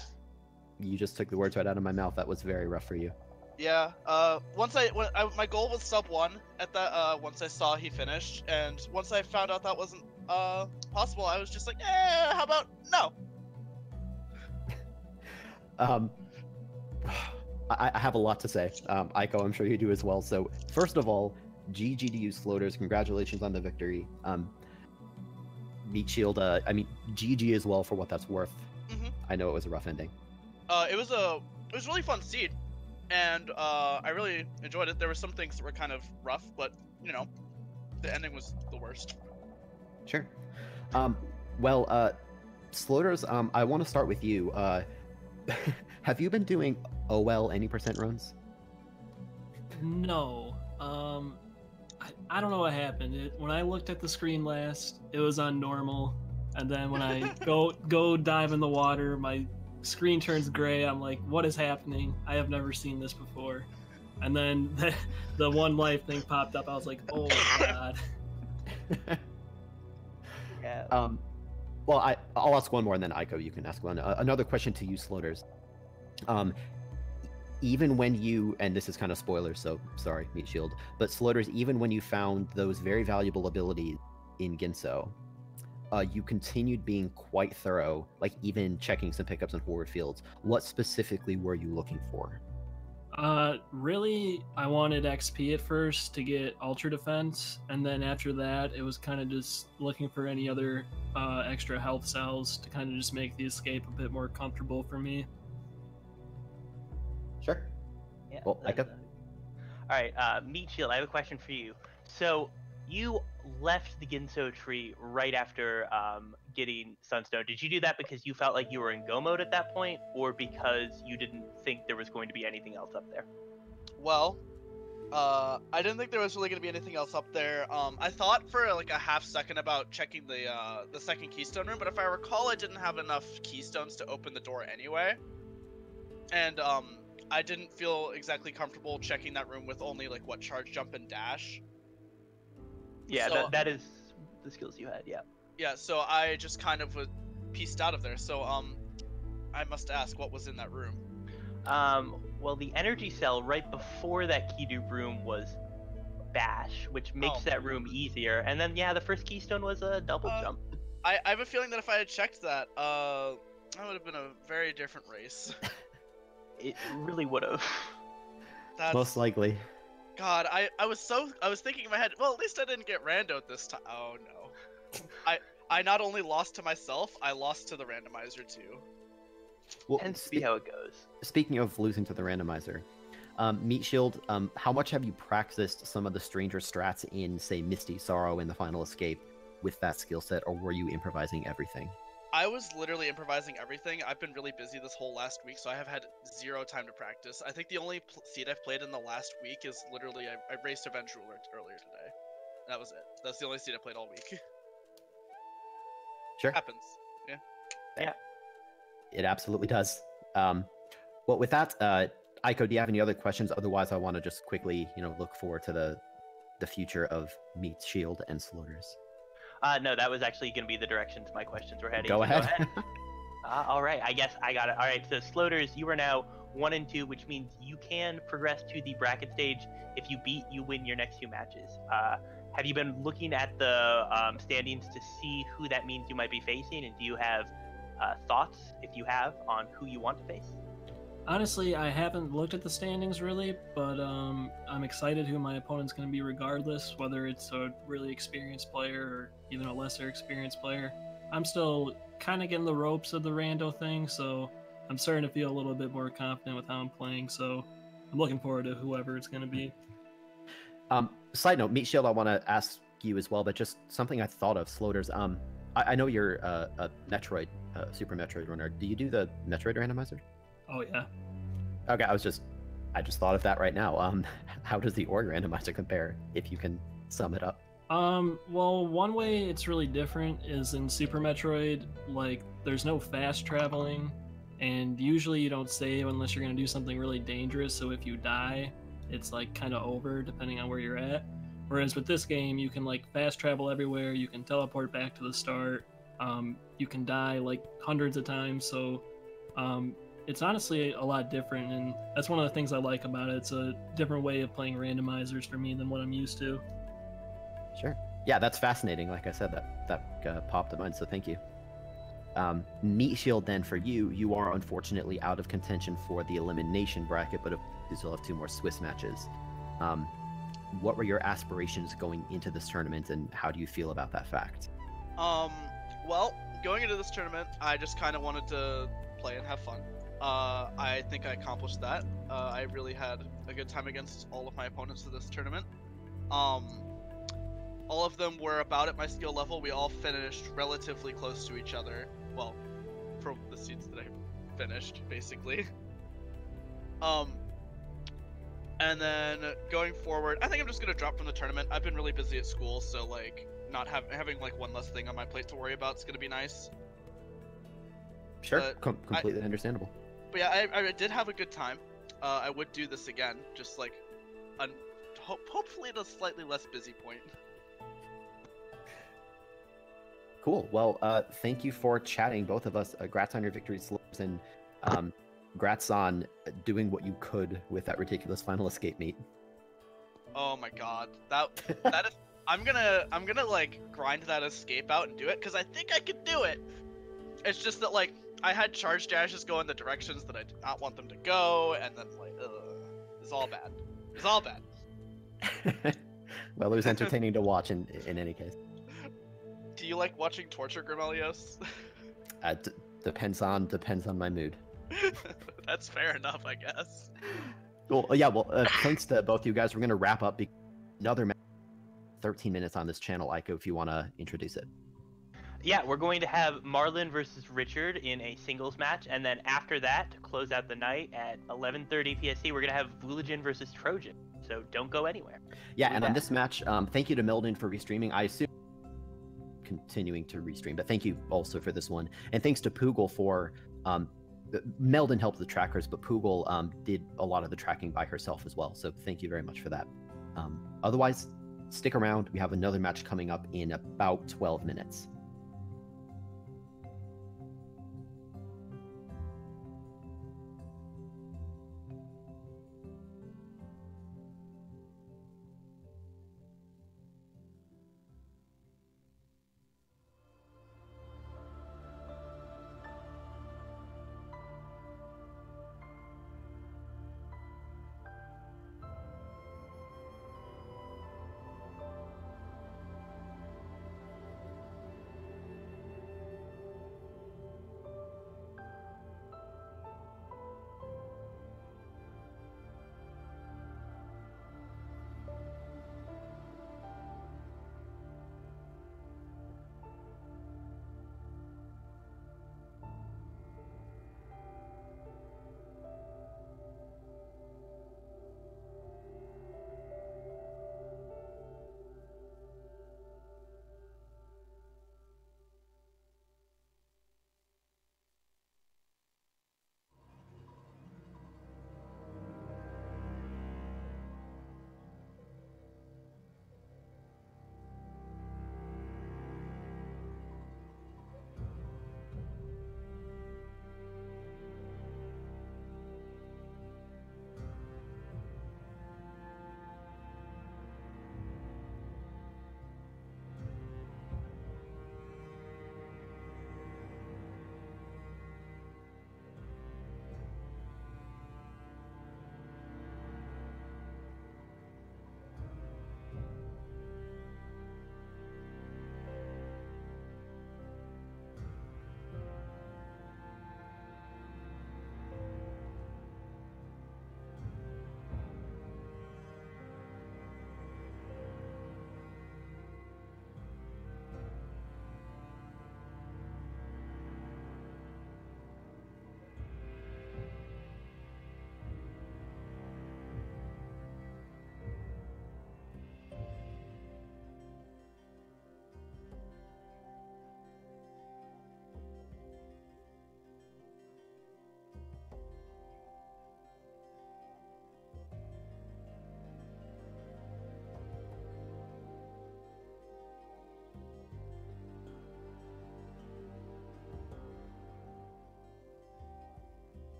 B: You just took the words right out of my mouth. That was very rough for you.
C: Yeah. My goal was sub 1 at that. Once I saw he finished, and once I found out that wasn't possible, I was just like, how about no? I
B: have a lot to say. Aiko, I'm sure you do as well. So, first of all, GG to you, Sloaters. Congratulations on the victory. M3atShield, I mean, GG as well for what that's worth. I know it was a rough ending.
C: It was a really fun seed, and I really enjoyed it. There were some things that were kind of rough, but you know, the ending was the worst.
B: Sure. Well, Sloaters, I want to start with you. Have you been doing OL any percent runs?
D: No. I don't know what happened. When I looked at the screen last, it was on normal, and then when I go dive in the water, my screen turns gray. I'm like, what is happening? I have never seen this before. And then the one life thing popped up. I was like, oh my god.
A: Yeah.
B: Well, I'll ask one more, and then Aiko, you can ask one. Another question to you, Sloaters. Even when you, and this is kind of spoilers, so sorry, M3atShield, but Sloaters, even when you found those very valuable abilities in Ginso, you continued being quite thorough, like even checking some pickups in forward fields. What specifically were you looking for?
D: Really, I wanted XP at first to get Ultra Defense, and then after that, it was kind of just looking for any other extra health cells to kind of just make the escape a bit more comfortable for me.
B: Sure.
A: Yeah.
B: Well, Aiko?
A: All right, M3atShield, I have a question for you. So you left the Ginso tree right after getting Sunstone. Did you do that because you felt like you were in go mode at that point, or because you didn't think there was going to be anything else up there?
C: Well, I didn't think there was really going to be anything else up there. I thought for like a half second about checking the second keystone room, but if I recall, I didn't have enough keystones to open the door anyway. And I didn't feel exactly comfortable checking that room with only like what charge, jump, and dash.
A: Yeah,
C: So,
A: that is the skills you had. Yeah.
C: Yeah, so I just kind of was pieced out of there. So I must ask, what was in that room?
A: Well, the energy cell right before that key dupe room was bash, which makes that room easier. And then yeah, the first keystone was a double jump.
C: I have a feeling that if I had checked that, that would have been a very different race.
A: It really would have.
B: Most likely.
C: God, I was thinking in my head, well, at least I didn't get randoed this time. Oh no. I not only lost to myself, I lost to the randomizer too.
B: Well,
A: And see how it goes.
B: Speaking of losing to the randomizer, M3atShield, how much have you practiced some of the stranger strats in, say, Misty, Sorrow, and the Final Escape with that skill set, or were you improvising everything?
C: I was literally improvising everything. I've been really busy this whole last week, so I have had zero time to practice. I think the only seed I've played in the last week is literally I raced Avenge Ruler earlier today. That was it. That's the only seed I played all week.
B: Sure.
C: Happens. Yeah.
A: Yeah.
B: It absolutely does. Well, with that, Aiko, do you have any other questions? Otherwise, I want to just quickly, look forward to the future of M3atShield and Sloaters.
A: No, that was actually going to be the directions my questions were heading.
B: Go ahead.
A: All right, I guess I got it. All right, so Sloaters, you are now 1 and 2, which means you can progress to the bracket stage. If you win your next 2 matches. Have you been looking at the standings to see who that means you might be facing, and do you have thoughts, if you have, on who you want to face?
D: Honestly, I haven't looked at the standings really, but I'm excited who my opponent's going to be regardless, whether it's a really experienced player or even a lesser experienced player. I'm still kind of getting the ropes of the rando thing, so I'm starting to feel a little bit more confident with how I'm playing, so I'm looking forward to whoever it's going to be.
B: Side note, M3atShield, I want to ask you as well, but just something I thought of, Sloaters. I know you're a Metroid, Super Metroid runner. Do you do the Metroid randomizer?
D: Oh yeah.
B: Okay, I just thought of that right now. How does the org randomizer compare, if you can sum it up?
D: Well, one way it's really different is in Super Metroid, like, there's no fast traveling, and usually you don't save unless you're going to do something really dangerous, so if you die, it's, like, kind of over, depending on where you're at. Whereas with this game, you can, like, fast travel everywhere, you can teleport back to the start, you can die, like, hundreds of times, so, it's honestly a lot different, and that's one of the things I like about it. It's a different way of playing randomizers for me than what I'm used to.
B: Sure. Yeah, that's fascinating. Like I said, that popped in mind, so thank you. M3atShield, then, for you are unfortunately out of contention for the elimination bracket, but you still have 2 more Swiss matches. what were your aspirations going into this tournament, and how do you feel about that fact?
C: Well, going into this tournament, I just kind of wanted to play and have fun. I think I accomplished that. I really had a good time against all of my opponents in this tournament. All of them were about at my skill level. We all finished relatively close to each other. Well, from the seeds that I finished, basically. And then going forward, I think I'm just gonna drop from the tournament. I've been really busy at school, so like not having like one less thing on my plate to worry about is gonna be nice.
B: Sure, completely understandable.
C: But yeah, I did have a good time. I would do this again, just like, hopefully at a slightly less busy point.
B: Cool. Well, thank you for chatting, both of us. Grats on your victories, Sloaters, and grats on doing what you could with that ridiculous final escape meet.
C: Oh my god, that is. I'm gonna like grind that escape out and do it because I think I could do it. It's just that like I had charge dashes go in the directions that I did not want them to go, and then like, it's all bad. It's all bad.
B: Well, it was entertaining to watch in any case.
C: Do you like watching torture, Grimelios?
B: Depends on my mood.
C: That's fair enough, I guess.
B: Well, yeah. Well, thanks to both you guys. We're gonna wrap up. Another 13 minutes on this channel. Aiko, if you want to introduce it.
A: Yeah, we're going to have Marlon versus Richard in a singles match, and then after that, to close out the night at 11:30 PST, we're going to have Vuligin versus Trojan. So don't go anywhere.
B: Yeah, and on this match, thank you to Meldon for restreaming. I assume continuing to restream, but thank you also for this one. And thanks to Poogle for... Meldon helped the trackers, but Poogle did a lot of the tracking by herself as well. So thank you very much for that. Otherwise, stick around. We have another match coming up in about 12 minutes.